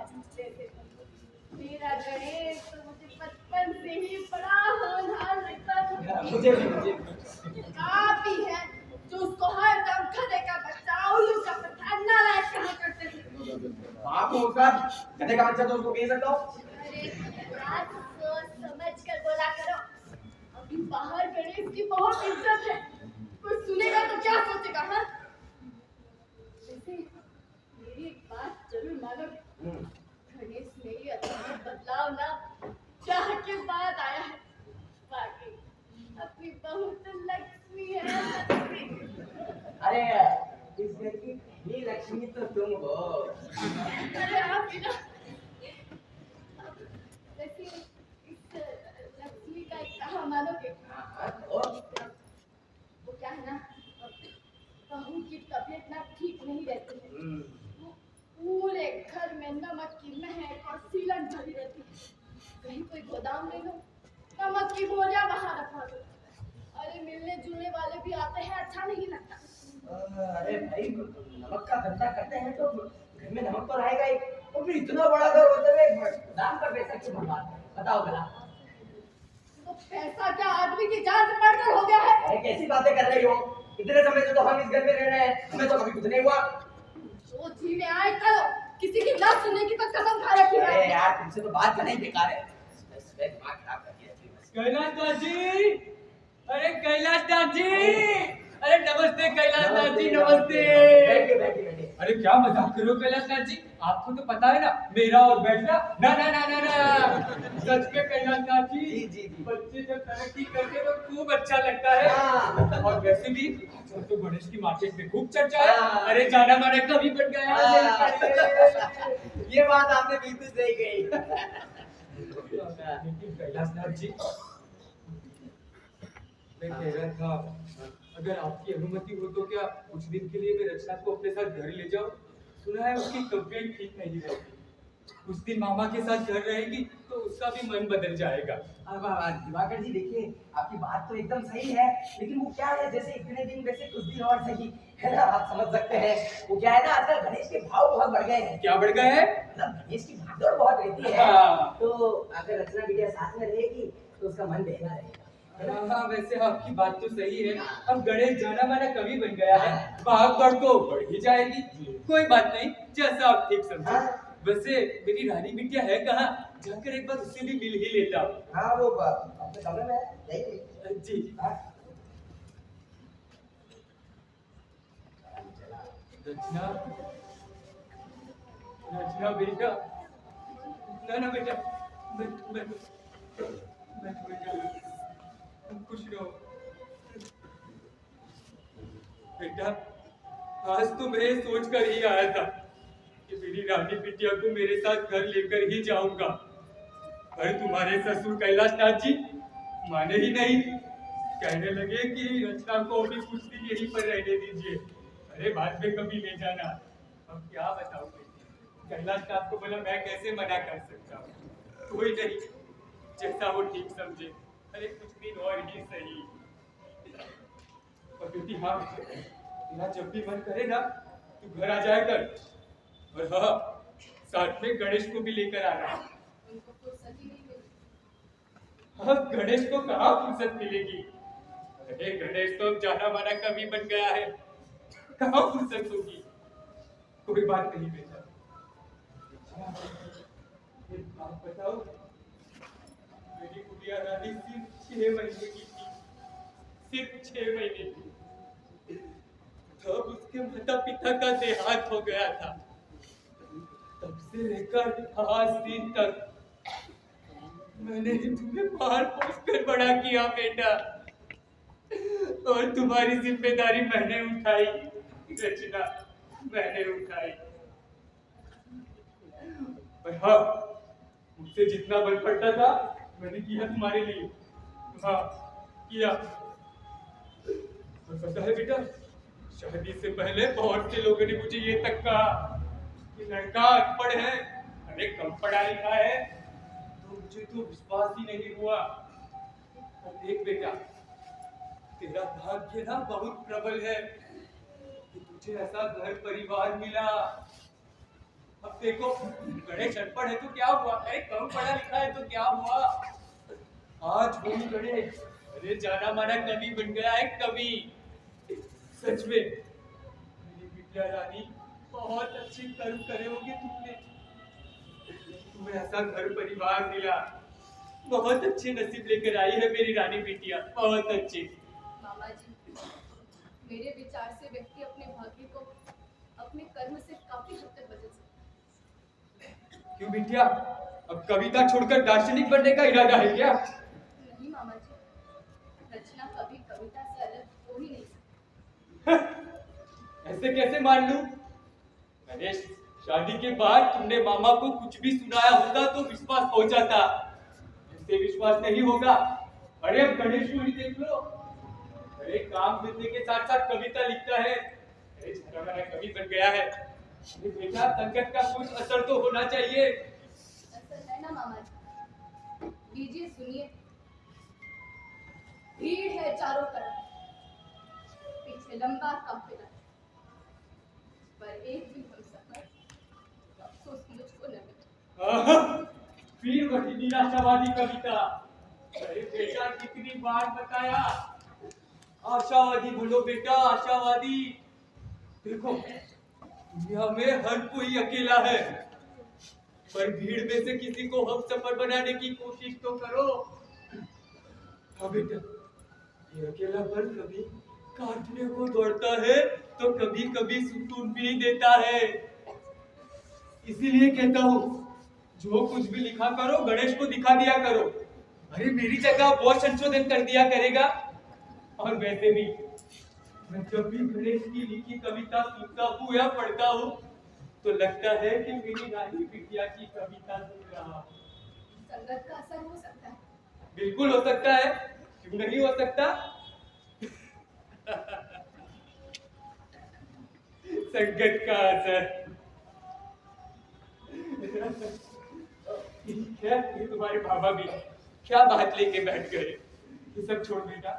मेरा गणेश तो मुझे बचपन से ही बड़ा होनहार लगता था। मुझे भी। आप ही हैं जो उसको हर दम गधे का बच्चा, उल्लू का पत्थर, नालायक कहा करते थे। आप होकर गधे का बच्चा तो उसको कह सकता हूँ। अरे बात सोच समझ कर बोला करो। अभी बाहर गणेश की बहुत इज्जत है, कोई सुनेगा तो क्या सोचेगा? हाँ, वैसे मेरी एक बात जरूर मानो, गणेश में ये अचानक बदलाव ना चाह के बाद आया है। बाकी अपनी बहू तो लक्ष्मी है, लक्ष्मी। अरे इस घर की ये लक्ष्मी तो तुम हो। अरे आप भी ना। वैसे इस लक्ष्मी का एक कहा मानोगे? वो क्या है ना, बहू की तबीयत ना ठीक नहीं रहती है। पूरे घर में नमक की महक और सीलन भरी रहती है। कहीं कोई गोदाम ले लो, नमक की बोरियां बाहर रखा दो। अरे मिलने जुलने वाले भी आते हैं, अच्छा नहीं लगता। अरे भाई नमक का धंधा करते हैं तो घर में नमक तो रहेगा ही, और फिर इतना बड़ा घर होते हुए गोदाम का पैसा क्यों बर्बाद? बताओ भला। पैसा क्या आदमी की जान से बढ़कर हो गया है? अरे कैसी बातें कर रही हो? इतने समय से तो हम इस घर में रह रहे हैं, हमें तो कभी कुछ नहीं हुआ। जो जी में आए करो, किसी की ना सुनने की तो कसम खा रखी है। अरे यार तुमसे तो बात करना ही बेकार है। सुबह दिमाग खराब कर दिया तुमने बस। कैलाश दास जी, अरे कैलाश दास जी, अरे नमस्ते कैलाश दास जी, नमस्ते। बैठिए बैठिए बैठिए। अरे क्या मजाक कर रहे हो कैलाश दास जी, आपको तो पता है ना मेरा और बैठना ना ना ना ना ना सच में कैलाश दास जी, जी, जी, जी। बच्चे जब तरक्की करते हैं तो खूब अच्छा लगता है। हाँ। और वैसे भी तो गणेश की मार्केट में खूब चर्चा है। हाँ। अरे जाना माना कभी बन गया ये बात आपने बिल्कुल सही कही। लेकिन कैलाश नाथ जी, मैं कह रहा था अगर आपकी अनुमति हो तो क्या कुछ दिन के लिए मैं रचना को अपने साथ घर ले जाऊं? सुना है उसकी तबीयत ठीक नहीं रहती, कुछ दिन मामा के साथ घर रहेगी तो उसका भी मन बदल जाएगा। अब दिवाकर जी देखिए, आपकी बात तो एकदम सही है, लेकिन वो क्या है, जैसे इतने दिन वैसे कुछ दिन और सही है ना, आप समझ सकते हैं। वो क्या है ना, आजकल गणेश के भाव बहुत बढ़ गए हैं। क्या बढ़ गए हैं? मतलब गणेश की भागदौड़ बहुत रहती है। हाँ। तो अगर रचना बिटिया साथ में रहेगी तो उसका मन बहला रहेगा। हाँ वैसे आपकी बात तो सही है, अब गणेश जाना माना कवि बन गया है, भाग दौड़ तो बढ़ ही जाएगी। कोई बात नहीं, जैसा आप ठीक समझे। हाँ। वैसे मेरी रानी बिटिया है कहाँ? जाकर एक बार उससे भी मिल ही लेता हूँ। हाँ वो अपने कमरे में है, जाइए। जी। हाँ। रचना, रचना बेटा, ना ना बेटा, मैं तुम्हें जरूर, तुम खुश रहो बेटा। आज तो मैं सोच कर ही आया था कि मेरी रानी बिटिया को मेरे साथ घर लेकर ही जाऊंगा, पर तुम्हारे ससुर कैलाश नाथ जी माने ही नहीं। कहने लगे कि रचना को अभी कुछ दिन यहीं पर रहने दीजिए, अरे बाद में कभी ले जाना। अब क्या बताऊं बेटी, कैलाश नाथ को बोला मैं कैसे मना कर सकता हूँ। कोई नहीं, जैसा वो ठीक समझे, अरे कुछ दिन और ही सही। और बेटी हाँ, तेरा जब भी मन करे ना तू घर आ जाया कर, और हाँ साथ में गणेश को भी लेकर आना। उनको फुर्सत ही नहीं मिली। हाँ गणेश को कहाँ फुर्सत मिलेगी, अरे गणेश तो अब जाना माना कवि बन गया है, कहाँ फुर्सत होगी। कोई बात नहीं बेटा। एक बात बताओ, मेरी गुड़िया रानी सिर्फ 6 महीने की थी, सिर्फ 6 महीने की, तब उसके माता पिता का देहांत हो गया था। तब से लेकर आज दिन तक मैंने ही तुम्हें पाल पोस कर बड़ा किया बेटा, और तुम्हारी जिम्मेदारी मैंने उठाई रचना, मैंने उठाई। पर हाँ, मुझसे जितना बल पड़ता था मैंने किया तुम्हारे लिए, हाँ किया। और पता है बेटा, शादी से पहले बहुत से लोगों ने मुझे ये तक कहा कि लड़का अनपढ़ है, अरे कम पढ़ा लिखा है, तो मुझे तो विश्वास ही नहीं हुआ। और देख बेटा, तेरा भाग्य ना बहुत प्रबल है कि तुझे ऐसा घर परिवार मिला। अब देखो, गणेश अनपढ़ है तो क्या हुआ, अरे कम पढ़ा लिखा है तो क्या हुआ, आज वही गणेश अरे जाना माना कवि बन गया है, कवि। सच में मेरी बिटिया रानी बहुत अच्छी कर्म करे होगे तुमने, तुम्हें ऐसा घर परिवार मिला, बहुत अच्छे नसीब लेकर आई है मेरी रानी बिटिया, बहुत अच्छी। मामा जी, मेरे विचार से व्यक्ति अपने भाग्य को अपने कर्म से काफी हद तक बदल सकता है। क्यों बिटिया, अब कविता छोड़कर दार्शनिक बनने का इरादा है क्या? नहीं मामा जी, रचना कभी कविता से अलग हो ही नहीं सकती। ऐसे कैसे मान लूं? गणेश, शादी के बाद तुमने मामा को कुछ भी सुनाया होगा तो विश्वास हो जाता, इससे विश्वास नहीं होगा। अरे अब गणेश को ही देख लो, अरे काम धंधे के साथ साथ कविता लिखता है, अरे झगड़ा कवि बन गया है। अरे बेटा, संकट का कुछ असर तो होना चाहिए। असर है ना मामा जी, लीजिए सुनिए। भीड़ है चारों तरफ, पीछे लंबा काफिला, पर एक भी हमसफर अफसोस मुझको न मिला। फिर वही निराशावादी कविता, अरे बेटा कितनी बार बताया, आशावादी बनो बेटा, आशावादी। देखो दुनिया में हर कोई अकेला है, पर भीड़ में से किसी को हम सफर बनाने की कोशिश तो करो। हाँ बेटा, ये अकेलापन कभी काटने को दौड़ता है तो कभी कभी सुकून भी देता है। इसीलिए कहता हूँ, जो कुछ भी लिखा करो गणेश को दिखा दिया करो। अरे मेरी जगह बहुत संशोधन कर दिया करेगा। और वैसे भी मैं जब भी गणेश की लिखी कविता सुनता हूँ या पढ़ता हूँ तो लगता है कि मेरी रानी बिटिया की कविता सुन रहा हूँ। संगत का असर हो सकता है। बिल्कुल हो सकता है, क्यों नहीं हो सकता। संगत का असर। क्या ये तुम्हारे बाबा भी क्या बात लेके बैठ गए। ये सब छोड़ बेटा,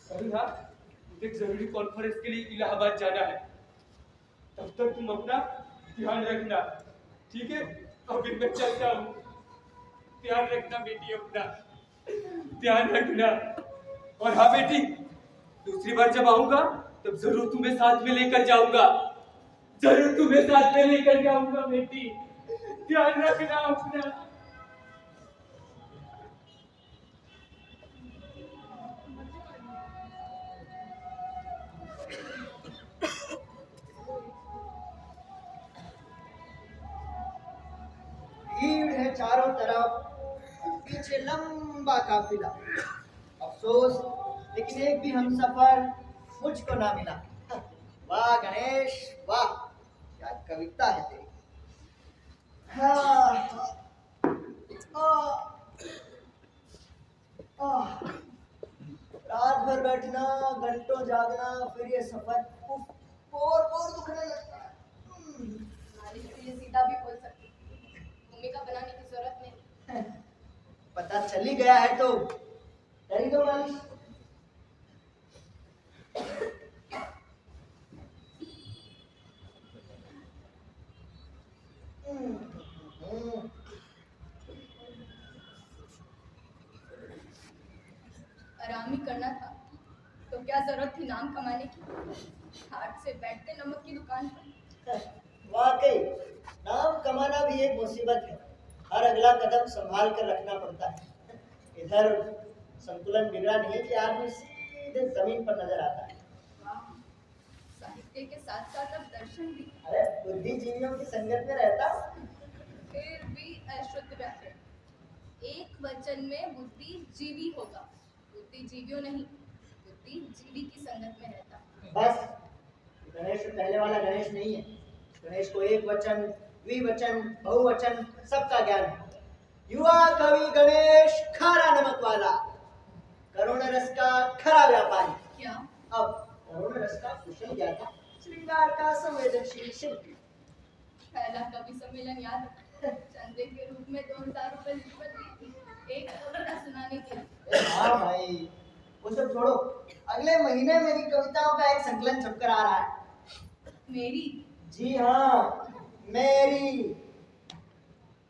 कल ना मुझे एक जरूरी कॉन्फ्रेंस के लिए इलाहाबाद जाना है। तब तक तुम अपना ध्यान रखना, ठीक है। अभी मैं चलता हूँ। ध्यान रखना बेटी, अपना ध्यान रखना। और हाँ बेटी, दूसरी बार जब आऊंगा तब जरूर तुम्हें साथ में लेकर जाऊंगा, जरूर तुम्हें साथ में लेकर जाऊंगा बेटी। ध्यान रखना अपना। भीड़ है चारों तरफ, पीछे लंबा काफिला। अफसोस लेकिन एक भी हमसफर मुझको ना मिला। वाह गणेश वाह, क्या कविता है तेरी। हाँ, रात भर बैठना, घंटों जागना, फिर ये सफर, उफ, और दुखने लगता है। नाली के लिए सीधा भी बोल सकती, भूमिका बनाने की जरूरत नहीं। पता चल ही गया है तो कर ही दो मालिश। आराम ही करना था तो क्या जरूरत थी नाम कमाने की। हाथ से बैठते नमक की दुकान पर। वाकई नाम कमाना भी एक मुसीबत है, हर अगला कदम संभाल कर रखना पड़ता है। इधर संतुलन बिगड़ा नहीं कि आदमी सीधे जमीन पर नजर आता है। वाह, साहित्य के साथ साथ अब दर्शन भी। अरे बुद्धिजीवियों की संगत में रहता हूं। फिर भी अशुद्ध रहते। एक वचन में बुद्धिजीवी होगा, बुद्धिजीवियों नहीं, बुद्धिजीवी की संगत में रहता। बस गणेश पहले वाला गणेश नहीं है। गणेश को एक वचन, द्विवचन, बहुवचन सबका ज्ञान है। युवा कवि गणेश खारा नमक वाला, करुण रस का खरा व्यापारी। क्या अब करुण रस का कुशल ज्ञाता, श्रृंगार का संवेदनशील शिल्पी। पहला कवि सम्मेलन याद है? चंदे के रूप में 2000 रुपए रिश्वत दी थी एक कविता सुनाने के लिए। हाँ भाई, वो सब छोड़ो। अगले महीने मेरी कविताओं का एक संकलन छपकर आ रहा है। मेरी जी हाँ, मेरी।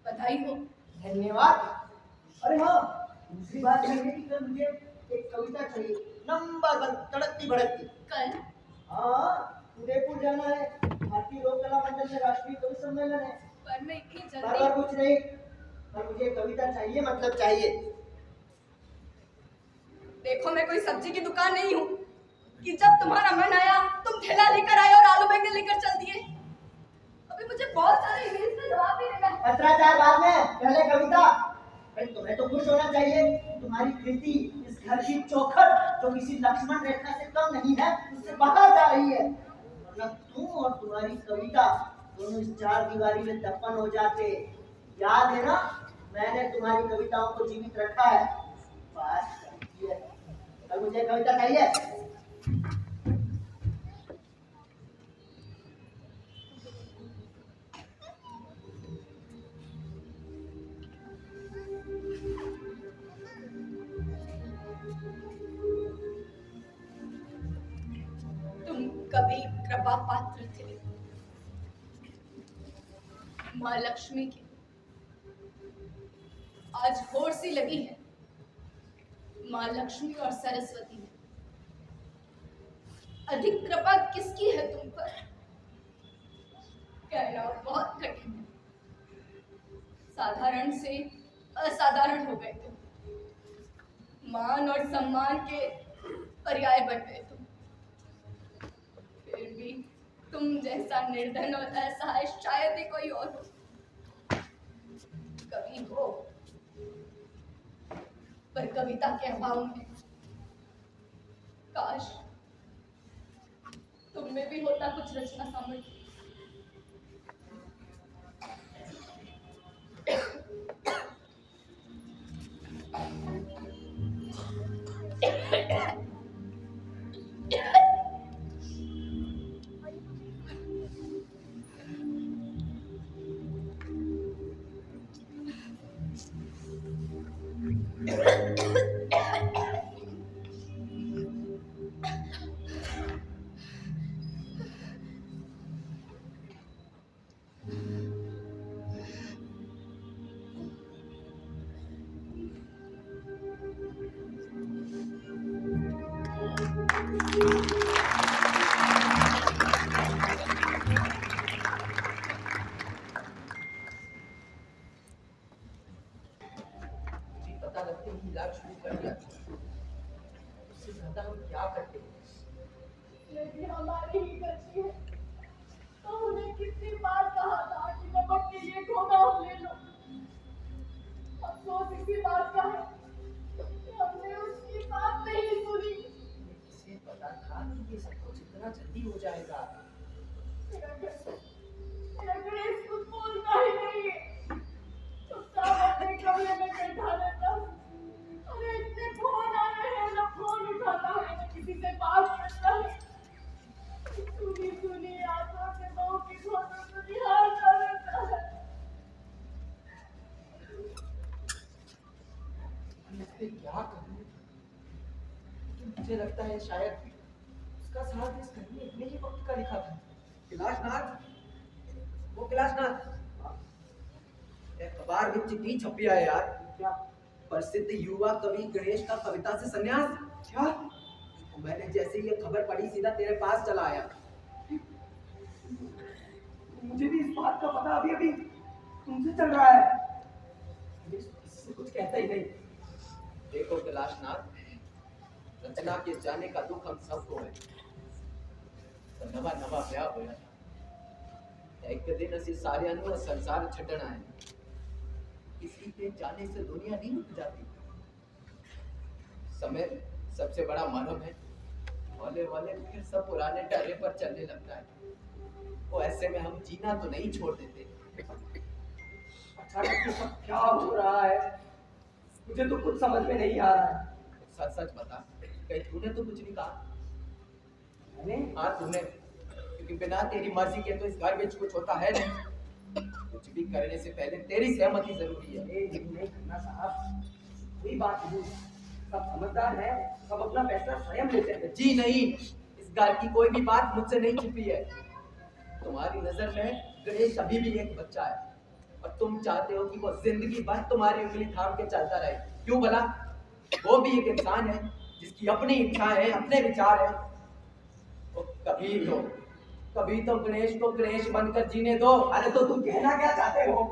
बधाई हो। धन्यवाद। अरे हाँ, दूसरी बात यह है कि कल मुझे एक कविता चाहिए, नंबर 1, तड़कती भड़कती। कल हाँ, उदयपुर जाना है, भारतीय लोक कला मंडल में राष्ट्रीय कवि सम्मेलन है। पर मैं इतनी पर जल्दी। कुछ नहीं, पर मुझे कविता चाहिए, मतलब चाहिए। देखो मैं कोई सब्जी की दुकान नहीं हूँ कि जब तुम्हारा मन आया तुम ठेला लेकर आए और आलू बैंगन लेकर चल दिए। अभी मुझे बहुत सारे ईमेल्स का जवाब भी देना है। पत्राचार बाद में, पहले कविता। अरे तुम्हें तो खुश होना चाहिए, तुम्हारी कृति इस घर की चौखट जो किसी लक्ष्मण रेखा से कम नहीं है, उससे बाहर जा रही है। वरना तुम और तुम्हारी कविता दोनों इस चार दीवारी में दफन हो जाते। याद है ना, मैंने तुम्हारी कविताओं को जीवित रखा है। बात करती है, कल मुझे कविता चाहिए। तुम कभी कृपा पात्र थे माँ लक्ष्मी के। आज होड़ सी लगी है माँ लक्ष्मी और सरस्वती ने। अधिक कृपा किसकी है तुम पर, कहना बहुत कठिन है। साधारण से असाधारण हो गए तुम, मान और सम्मान के पर्याय बन गए तुम। फिर भी तुम जैसा निर्धन और असहाय शायद ही कोई और हो। कवि हो पर कविता के अभाव में। काश तुम में भी होता कुछ रचना सामर्थ्य। पता लगते ही इलाज शुरू कर दिया। उससे ज्यादा हम क्या करते हैं? यदि हमारी ही गलती है तो उन्हें कितनी बार कहा था कि नमक के लिए गोदाम ले लो। अफसोस इसी बात का है कि हमने उसकी बात नहीं सुनी। इसे पता था कि ये सब कुछ इतना जल्दी हो जाएगा। मेरा गणेश कुछ बोलता ही नहीं है, चुपचाप अपने कमरे में बैठा रहता है। अरे इतने फोन आ रहे हैं, ना फोन उठाता है ना किसी से बात करता है। सुनी सुनी आंखों से बहू की फोटो को निहारता रहता है। मैं इस पे क्या करूं? मुझे लगता है शायद उसका साथ इस कहानी इतने ही वक्त का लिखा था। कैलाशनाथ, वो कैलाशनाथ, एक अखबार में चिट्ठी छपी है यार। क्या? प्रसिद्ध युवा कवि गणेश का कविता से संन्यास। क्या? मैंने जैसे ये खबर पढ़ी सीधा तेरे पास चला आया। मुझे भी इस बात का पता अभी अभी तुमसे चल रहा है। मुझे किसी से कुछ कहता ही नहीं। देखो कैलाशनाथ, रचना के जाने का दुख हम सबको है। तो नवा नवा ब्याह होया था। एक दिन असी सारे अनु संसार छटना है। किसी के जाने से दुनिया नहीं रुक जाती। समय सबसे बड़ा मानव है। वाले वाले फिर सब पुराने टर्रे पर चलने लगता है। वो ऐसे में हम जीना तो नहीं छोड़ देते। अचानक ये सब क्या हो रहा है? मुझे तो कुछ समझ में नहीं आ रहा है। सच सच बता, कहीं तूने तो कुछ नहीं कहा? मैंने? हाँ तूने, क्योंकि बिना तेरी मर्जी के तो इस घर में कुछ होता है नहीं। कुछ भी करने से पहले तेरी सहमति जरूरी है। नहीं खन्ना साहब, कोई बात नहीं। सब समझदार है, सब अपना फैसला स्वयं लेते हैं। जी नहीं, इस घर की कोई भी बात मुझसे नहीं छिपी है। तुम्हारी नजर में गणेश अभी भी एक बच्चा है और तुम चाहते हो कि वो जिंदगी भर तुम्हारी उंगली थाम के चलता रहे। क्यों भला? वो भी एक इंसान है जिसकी अपनी इच्छाएं हैं, अपने विचार हैं। कभी तो गणेश को गणेश बनकर जीने दो। अरे तो तुम कहना क्या चाहते हो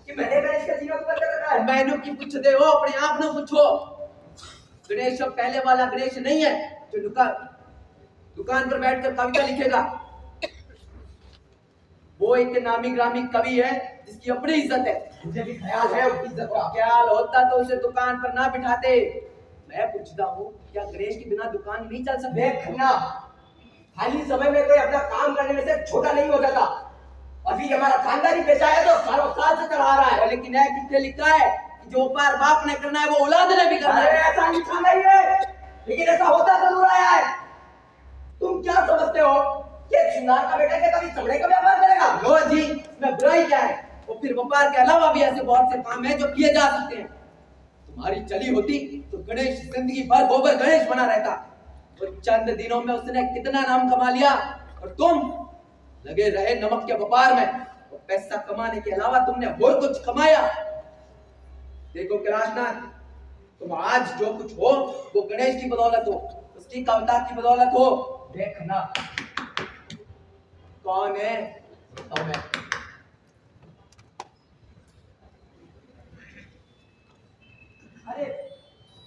कि मैंने गणेश का जीवन बंद कर रखा है? मैंने की पूछ दे हो, अपने आप न पूछो। गणेश अब पहले वाला गणेश नहीं है जो दुकान पर बैठकर कविता लिखेगा। वो एक नामी ग्रामी कवि है जिसकी अपनी इज्जत है। मुझे भी ख्याल है उसकी इज्जत का। ख्याल होता तो उसे दुकान पर ना बिठाते। मैं पूछता हूँ, क्या गणेश के बिना दुकान नहीं चल सकती? देख खन्ना, खाली समय में कोई अपना काम करने में से छोटा नहीं हो जाता। अभी हमारा खानदानी पेशा है तो सालों साल से चला रहा है। लेकिन है कितने लिखा है कि जो उपकार बाप ने करना है वो औलाद ने भी करना अरे है। ऐसा लिखा नहीं है, लेकिन ऐसा होता जरूर आया है। तुम क्या समझते हो कि एक श्रृंगार का बेटा के कभी चमड़े का व्यापार करेगा? लो जी, मैं बुराई क्या है? और फिर व्यापार के अलावा भी ऐसे बहुत से काम हैं जो किए जा सकते हैं। तुम्हारी चली होती तो गणेश जिंदगी भर गोबर गणेश बना रहता। तो चंद दिनों में उसने कितना नाम कमा लिया और तुम लगे रहे नमक के व्यापार में। तो पैसा कमाने के अलावा तुमने और कुछ कमाया? देखो कैलाशनाथ, तुम आज जो कुछ हो वो गणेश की बदौलत हो, उसकी कविता की बदौलत हो। देखना कौन है तो मैं। अरे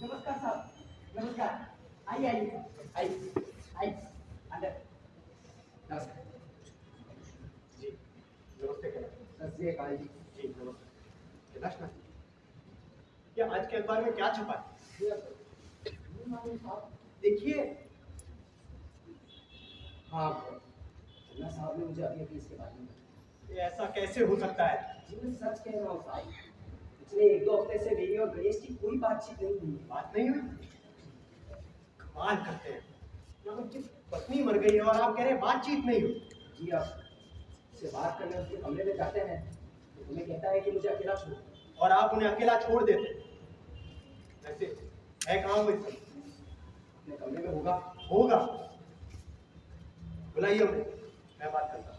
नमस्कार साहब, नमस्कार। आइए आइए आइए आइए अंदर। नमस्कार जी नमस्ते कैलाश। जी जी नमस्ते कैलाश ना, क्या आज के अखबार में क्या छपा है? देखिए। हाँ अल्लाह साहब ने मुझे अभी अभी इसके बारे में। ये ऐसा कैसे हो सकता है? जी मैं सच कह रहा हूँ साहब, पिछले 1-2 हफ्ते से मेरी और गणेश की कोई बातचीत नहीं हुई। बात नहीं हुई? कमाल करते हैं, जब उनकी पत्नी मर गई है और आप कह रहे हैं बातचीत नहीं हुई। जी आप से बात करने उसके कमरे में जाते हैं तो तुम्हें कहता है कि मुझे अकेला छोड़, और आप उन्हें अकेला छोड़ देते। वैसे है कहाँ वो इस समय? अपने कमरे में होगा। होगा, बुलाइए उन्हें, मैं बात करता हूँ।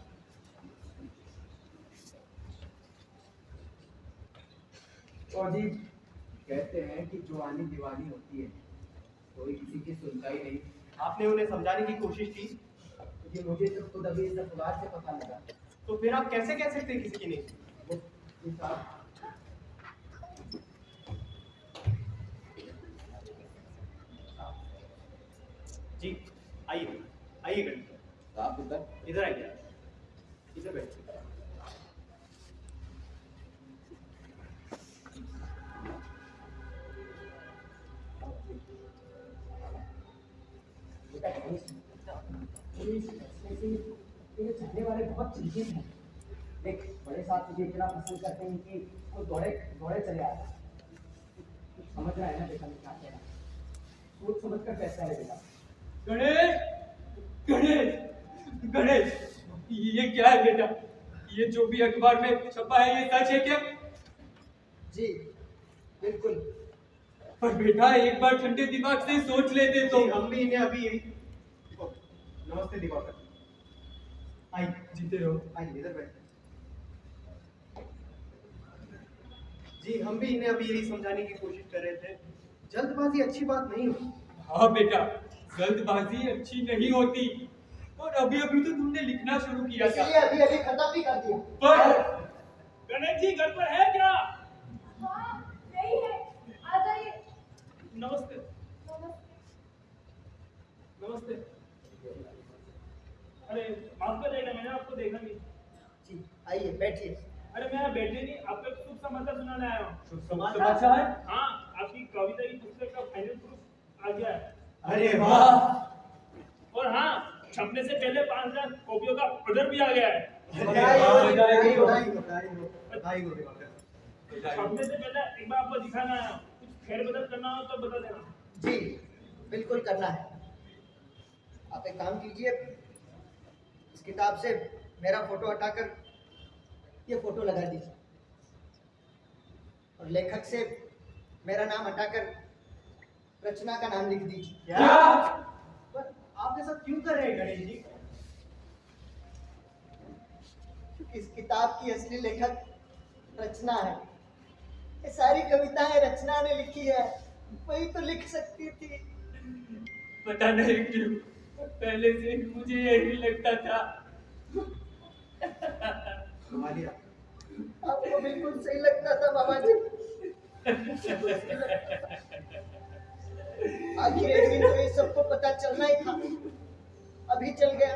और जी कहते हैं कि जो आनी दीवानी होती है कोई किसी की सुनता ही नहीं। आपने उन्हें समझाने की कोशिश की, क्योंकि मुझे तो खुद अभी इस अखबार से पता लगा। तो फिर आप कैसे कह सकते हैं किसी की नहीं? जी साहब जी आइए आइए गणेश, आप इधर इधर आइए, इधर बैठिए। बेटा गणेश, पुलिस फैसले से तेरे चाहने वाले बहुत चिंतित हैं। देख बड़े साहब तुझे इतना पसंद करते हैं कि वो दौड़े दौड़े चले आते हैं। तू समझ रहा है ना बेटा मैं क्या कह रहा हूँ? सोच समझ कर फैसला ले बेटा। गणेश गणेश गणेश, ये क्या है बेटा? ये जो भी अखबार में छपा है ये सच है क्या? जी बिल्कुल। पर बेटा एक बार ठंडे दिमाग से सोच लेते तो। हम भी इन्हें अभी यही। नमस्ते दिवाकर, आइए जीते रहो। आइए इधर बैठिए। जी हम भी इन्हें अभी यही समझाने की कोशिश कर रहे थे, जल्दबाजी अच्छी बात नहीं होती। हाँ बेटा, जल्दबाजी अच्छी नहीं होती। और अभी अभी तो तुमने लिखना शुरू किया था। इसलिए अभी अभी खत्म भी कर दिया। पर गणेश जी घर पर है क्या? हाँ यही है, आ जाइए। नमस्ते। नमस्ते। अरे माफ करिएगा, मैंने आपको देखा नहीं। जी आइए बैठिए। अरे मैं बैठने नहीं, आपको एक शुभ समाचार सुनाने आया हूँ। शुभ समाचार? हाँ, आपकी कविता की पुस्तक का फाइनल प्रूफ आ गया है। अरे वाह। और हाँ, छपने से पहले 5000 कॉपियों का ऑर्डर भी आ गया है। बधाई हो, बधाई हो, बधाई हो, बधाई हो दिवाकर। छपने से पहले एक बार आपको दिखाना आया हूँ। कुछ फेर बदल करना हो तो बता देना। जी बिल्कुल करना है। आप एक काम कीजिए, इस किताब से मेरा फोटो हटाकर ये फोटो लगा दीजिए, और लेखक से मेरा नाम हटाकर रचना का नाम लिख दीजिए। क्या? पर आप ऐसा क्यों कर रहे हैं गणेश जी? क्योंकि इस किताब की असली लेखक रचना है। ये सारी कविताएं रचना ने लिखी है, वही तो लिख सकती थी। पता नहीं क्यों, पहले से ही मुझे यही लगता था। आपको बिल्कुल सही लगता था बाबा जी। आखिर एक दिन तो ये सबको पता चलना ही था, अभी चल गया।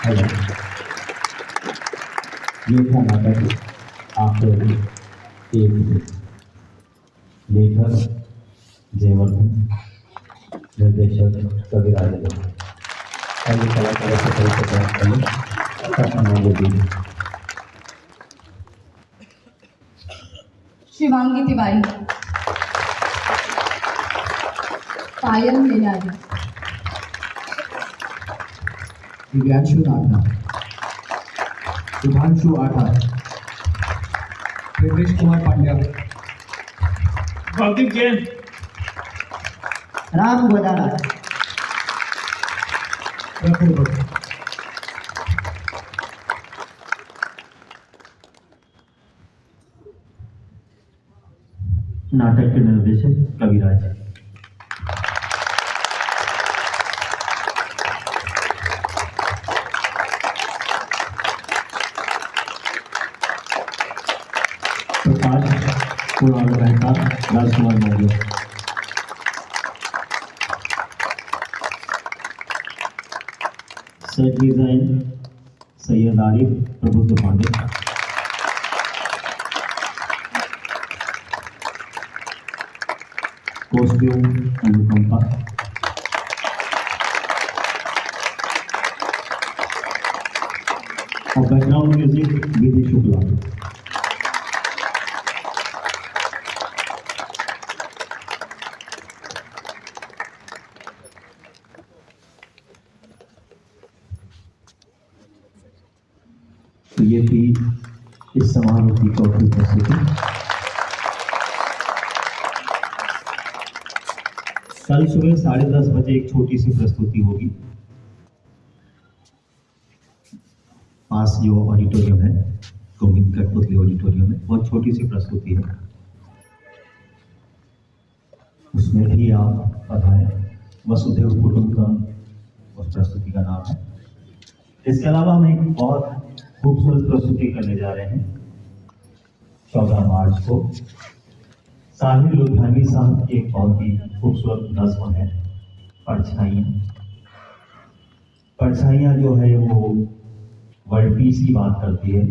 हेलो, ये था नाटक आखिरी एक। लेखक जयवर्धन, निर्देशक कविराज, अन्य कलाकारों से परिचय करें। शिवांगी तिवारी, पायल मेलारी, दिव्यांशु नागना, सुधांशु आठा, देवेश कुमार पांड्या, प्रदीप जैन, राम गोदाना, प्रफुल्ल भट्ट। नाटक के निर्देशक कविराज। प्रकाश कुणाल मेहता, राजकुमार मौर्य। सेट डिजाइन सैयद आरिफ, प्रबुद्ध पांडे। कॉस्ट्यूम अनुकंपा। और बैकग्राउंड म्यूजिक विधि शुक्ला। तो ये थी इस समारोह की चौथी प्रस्तुति। कल सुबह 10:30 बजे एक छोटी सी प्रस्तुति होगी। पास जो ऑडिटोरियम है, गोविंद कठपुतली ऑडिटोरियम में, बहुत छोटी सी प्रस्तुति है, उसमें भी आप पधारें। वसुधैव कुटुंबकम उस प्रस्तुति का नाम है। इसके अलावा हम एक बहुत खूबसूरत प्रस्तुति करने जा रहे हैं 14 मार्च को। साहिर लुधियानवी साहब की एक बहुत ही खूबसूरत नज़्म है परछाइयाँ। परछाइयाँ जो है वो वर्ल्ड पीस की बात करती है,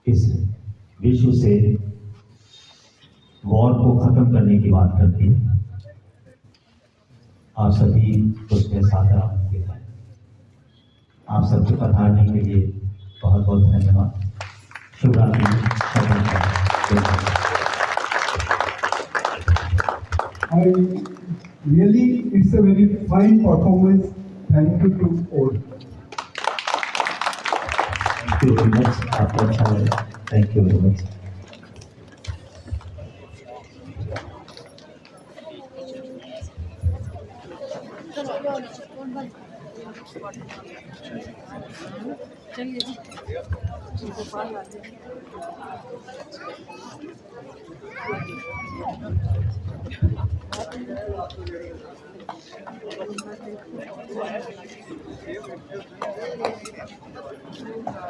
इस विश्व से वॉर को खत्म करने की बात करती है। आप सभी उसमें साथ आमंत्रित हैं। आप सबके पधारने के लिए बहुत बहुत धन्यवाद। शुभ रात्रि। Really, it's a very fine performance. Thank you to all. Thank you very much. आपको अच्छा लगा। Thank you very much.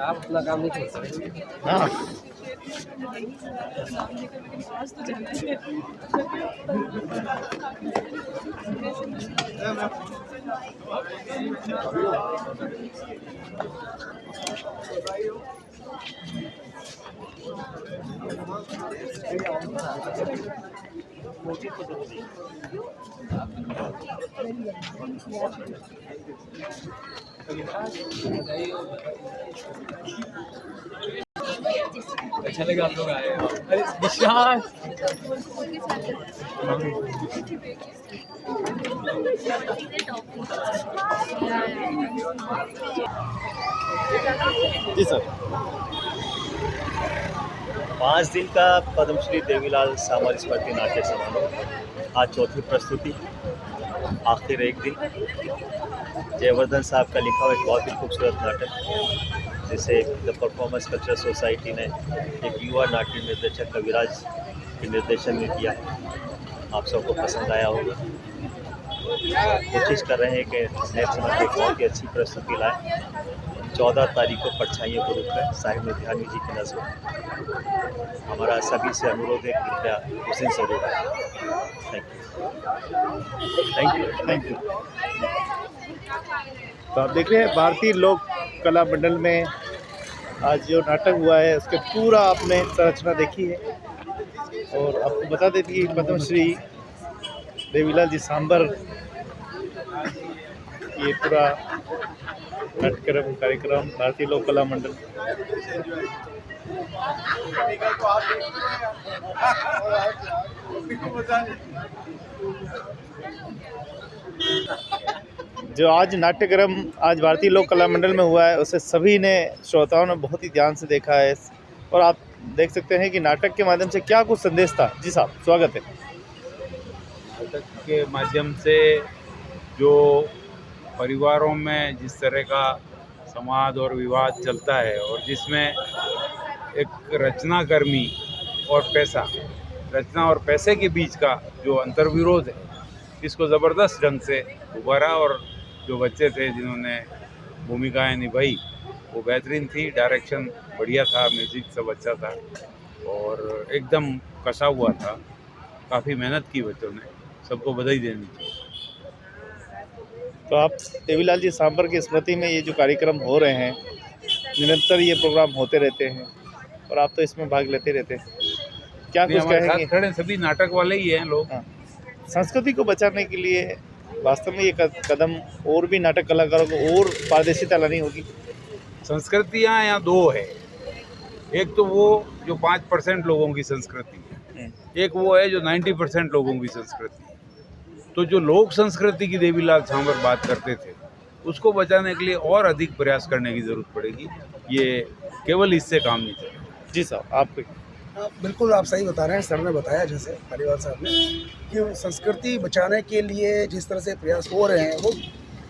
आप अपना काम नहीं कर सकते। अच्छा लगा आप लोग आए। अरे विशाल जी सर। 5 दिन का पद्मश्री देवीलाल सामल स्मृति नाट्य समारोह, आज चौथी प्रस्तुति, आखिर एक दिन। जयवर्धन साहब का लिखा हुआ एक बहुत ही खूबसूरत नाटक, जिसे द परफॉर्मेंस कल्चर सोसाइटी ने एक युवा नाट्य निर्देशक कविराज के निर्देशन में किया। आप सबको पसंद आया होगा। कोशिश कर रहे हैं कि नेक्स्ट मंथ एक बहुत ही अच्छी प्रस्तुति लाएँ। 14 तारीख को परछाइयों के रूप में साहिर लुधियानवी जी की नज़्म। हमारा सभी से अनुरोध है, कृपया उस दिन जरूर आए। Thank you. Thank you. तो आप देख रहे हैं भारतीय लोक कला मंडल में आज जो नाटक हुआ है उसके पूरा आपने संरचना देखी है। और आपको बता देती कि पद्मश्री देवीलाल जी सांबर ये पूरा नाट्यक्रम कार्यक्रम भारतीय लोक कला मंडल जो आज नाट्यक्रम आज भारतीय लोक कला मंडल में हुआ है उसे सभी ने श्रोताओं ने बहुत ही ध्यान से देखा है और आप देख सकते हैं कि नाटक के माध्यम से क्या कुछ संदेश था। जी साहब, स्वागत है। नाटक के माध्यम से जो परिवारों में जिस तरह का संवाद और विवाद चलता है और जिसमें एक रचनाकर्मी और पैसा, रचना और पैसे के बीच का जो अंतर्विरोध है, इसको ज़बरदस्त ढंग से उभारा और जो बच्चे थे जिन्होंने भूमिकाएं निभाई वो बेहतरीन थी। डायरेक्शन बढ़िया था, म्यूज़िक सब अच्छा था और एकदम कसा हुआ था। काफ़ी मेहनत की बच्चों ने, सबको बधाई देनी चाहिए। तो आप देवीलाल जी सांबर की स्मृति में ये जो कार्यक्रम हो रहे हैं, निरंतर ये प्रोग्राम होते रहते हैं और आप तो इसमें भाग लेते रहते हैं, क्या कुछ कहेंगे? खड़े सभी नाटक वाले ही हैं लोग। हाँ, संस्कृति को बचाने के लिए वास्तव में ये कदम और भी नाटक कलाकारों को और पारदर्शिता लानी होगी। संस्कृतियाँ यहाँ दो है, एक तो वो जो 5% लोगों की संस्कृति है, एक वो है जो 90% लोगों की संस्कृति है। तो जो लोक संस्कृति की देवीलाल सांबर बात करते थे, उसको बचाने के लिए और अधिक प्रयास करने की ज़रूरत पड़ेगी। ये केवल इससे काम नहीं चलेगा। जी साहब, आपको बिल्कुल आप सही बता रहे हैं। सर ने बताया जैसे परिवार साहब ने कि संस्कृति बचाने के लिए जिस तरह से प्रयास हो रहे हैं वो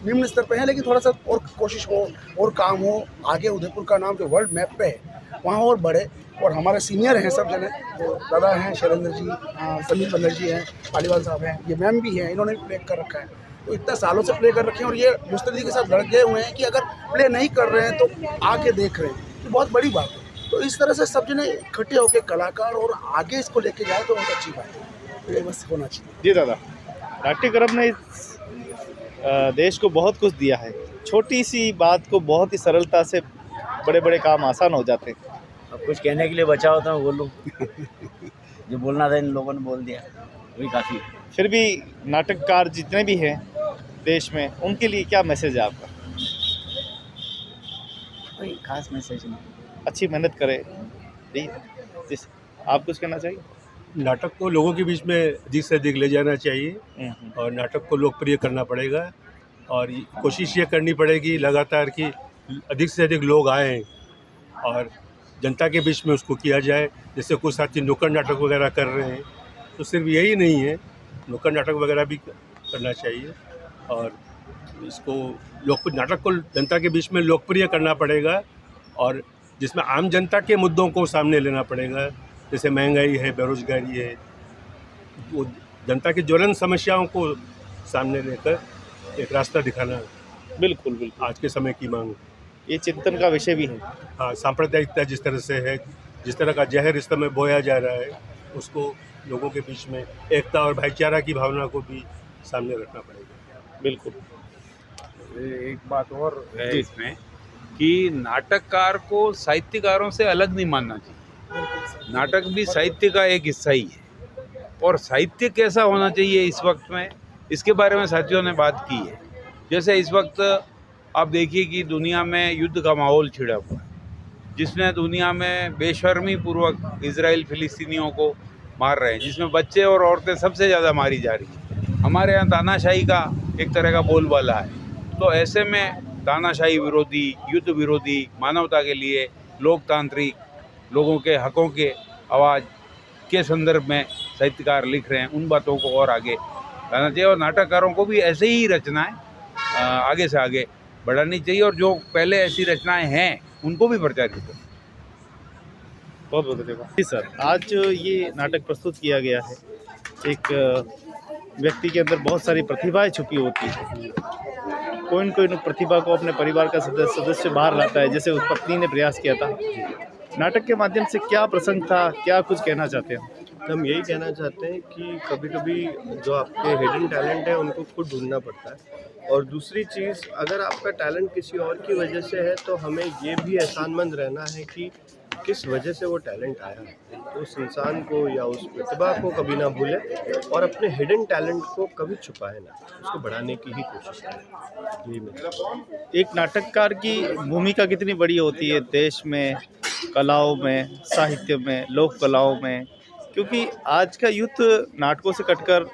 निम्न स्तर पे है, लेकिन थोड़ा सा और कोशिश हो और काम हो। आगे उदयपुर का नाम जो वर्ल्ड मैप पे है वहाँ और बढ़े। और हमारे सीनियर हैं सब जने, तो दादा हैं शैलेंद्र जी, समीर बनर्जी हैं, पालीवाल साहब हैं, ये मैम भी हैं, इन्होंने भी प्ले कर रखा है। तो इतना सालों से प्ले कर रखे हैं और ये मुस्तैदी के साथ लड़ गए हुए हैं कि अगर प्ले नहीं कर रहे हैं तो आके देख रहे हैं, तो बहुत बड़ी बात है। तो इस तरह से सब जने इकट्ठे होकर कलाकार और आगे इसको लेके जाए तो बहुत अच्छी बात है। तो ये बस होना चाहिए। जी दादा, नाट्यक्रम ने देश को बहुत कुछ दिया है। छोटी सी बात को बहुत ही सरलता से बड़े बड़े काम आसान हो जाते हैं। अब कुछ कहने के लिए बचा होता मैं बोलूँ जो बोलना था इन लोगों ने बोल दिया, वही काफ़ी है। फिर भी नाटककार जितने भी हैं देश में, उनके लिए क्या मैसेज है आपका? कोई खास मैसेज नहीं, अच्छी मेहनत करें। जी, आप कुछ कहना चाहिए? नाटक को लोगों के बीच में अधिक से अधिक ले जाना चाहिए और नाटक को लोकप्रिय करना पड़ेगा और कोशिश ये करनी पड़ेगी लगातार कि अधिक से अधिक लोग आएँ और जनता के बीच में उसको किया जाए। जैसे कुछ साथी नुक्कड़ नाटक वगैरह कर रहे हैं, तो सिर्फ यही नहीं है, नुक्कड़ नाटक वगैरह भी करना चाहिए और इसको नाटक को जनता के बीच में लोकप्रिय करना पड़ेगा और जिसमें आम जनता के मुद्दों को सामने लेना पड़ेगा। जैसे महंगाई है, बेरोजगारी है, वो जनता की ज्वलंत समस्याओं को सामने लेकर एक रास्ता दिखाना बिल्कुल बिल्कुल आज के समय की मांग। ये चिंतन का विषय भी है। हाँ, सांप्रदायिकता जिस तरह से है, जिस तरह का जहर इस समय बोया जा रहा है, उसको लोगों के बीच में एकता और भाईचारा की भावना को भी सामने रखना पड़ेगा। बिल्कुल। एक बात और है इसमें कि नाटककार को साहित्यकारों से अलग नहीं मानना चाहिए। नाटक भी साहित्य का एक हिस्सा ही है और साहित्य कैसा होना चाहिए इस वक्त में, इसके बारे में साथियों ने बात की है। जैसे इस वक्त आप देखिए कि दुनिया में युद्ध का माहौल छिड़ा हुआ है, जिसमें दुनिया में बेशर्मी पूर्वक इजराइल फिलिस्तीनियों को मार रहे हैं, जिसमें बच्चे और औरतें सबसे ज़्यादा मारी जा रही हैं। हमारे यहाँ तानाशाही का एक तरह का बोलबाला है। तो ऐसे में तानाशाही विरोधी, युद्ध विरोधी, मानवता के लिए लोकतांत्रिक लोगों के हकों के आवाज़ के संदर्भ में साहित्यकार लिख रहे हैं। उन बातों को और आगे लाना चाहिए और नाटककारों को भी ऐसे ही रचनाएं आगे से आगे बढ़ानी चाहिए और जो पहले ऐसी रचनाएं हैं उनको भी प्रचारित करें। बहुत बहुत धन्यवाद। जी सर, आज जो ये नाटक प्रस्तुत किया गया है, एक व्यक्ति के अंदर बहुत सारी प्रतिभाएं छुपी होती है। कोई न कोई प्रतिभा को अपने परिवार का सदस्य बाहर लाता है, जैसे उस पत्नी ने प्रयास किया था। नाटक के माध्यम से क्या प्रसंग था, क्या कुछ कहना चाहते हैं? हम यही कहना चाहते हैं कि कभी कभी जो आपके हिडन टैलेंट है उनको खुद ढूंढना पड़ता है। और दूसरी चीज़, अगर आपका टैलेंट किसी और की वजह से है तो हमें ये भी एहसानमंद रहना है कि किस वजह से वो टैलेंट आया, तो उस इंसान को या उस प्रतिभा को कभी ना भूलें और अपने हिडन टैलेंट को कभी छुपाए ना, उसको बढ़ाने की ही कोशिश करें। जी, एक नाटककार की भूमिका कितनी बड़ी होती है देश में, कलाओं में, साहित्य में, लोक कलाओं में, क्योंकि आज का युद्ध नाटकों से कटकर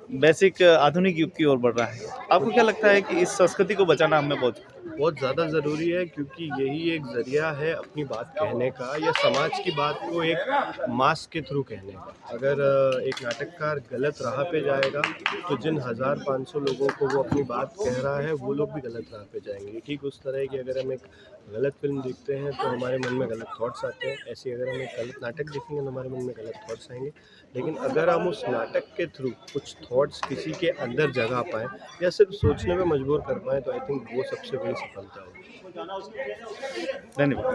बेसिक आधुनिक युग की ओर बढ़ रहा है। आपको क्या लगता है कि इस संस्कृति को बचाना हमें बहुत ज़्यादा ज़रूरी है, क्योंकि यही एक ज़रिया है अपनी बात कहने का या समाज की बात को एक मास के थ्रू कहने का। अगर एक नाटककार गलत राह पे जाएगा तो जिन 1500 लोगों को वो अपनी बात कह रहा है वो लोग भी गलत राह पे जाएंगे। ठीक उस तरह की अगर हम एक गलत फिल्म देखते हैं तो हमारे मन में गलत थॉट्स आते हैं, ऐसे अगर हम एक गलत नाटक देखेंगे तो हमारे मन में गलत थॉट्स आएंगे। लेकिन अगर हम उस नाटक के थ्रू कुछ थॉट्स किसी के अंदर जगा पाएँ या सिर्फ सोचने में मजबूर कर पाएँ तो आई थिंक वो सबसे बड़ी सफलता होगी। धन्यवाद।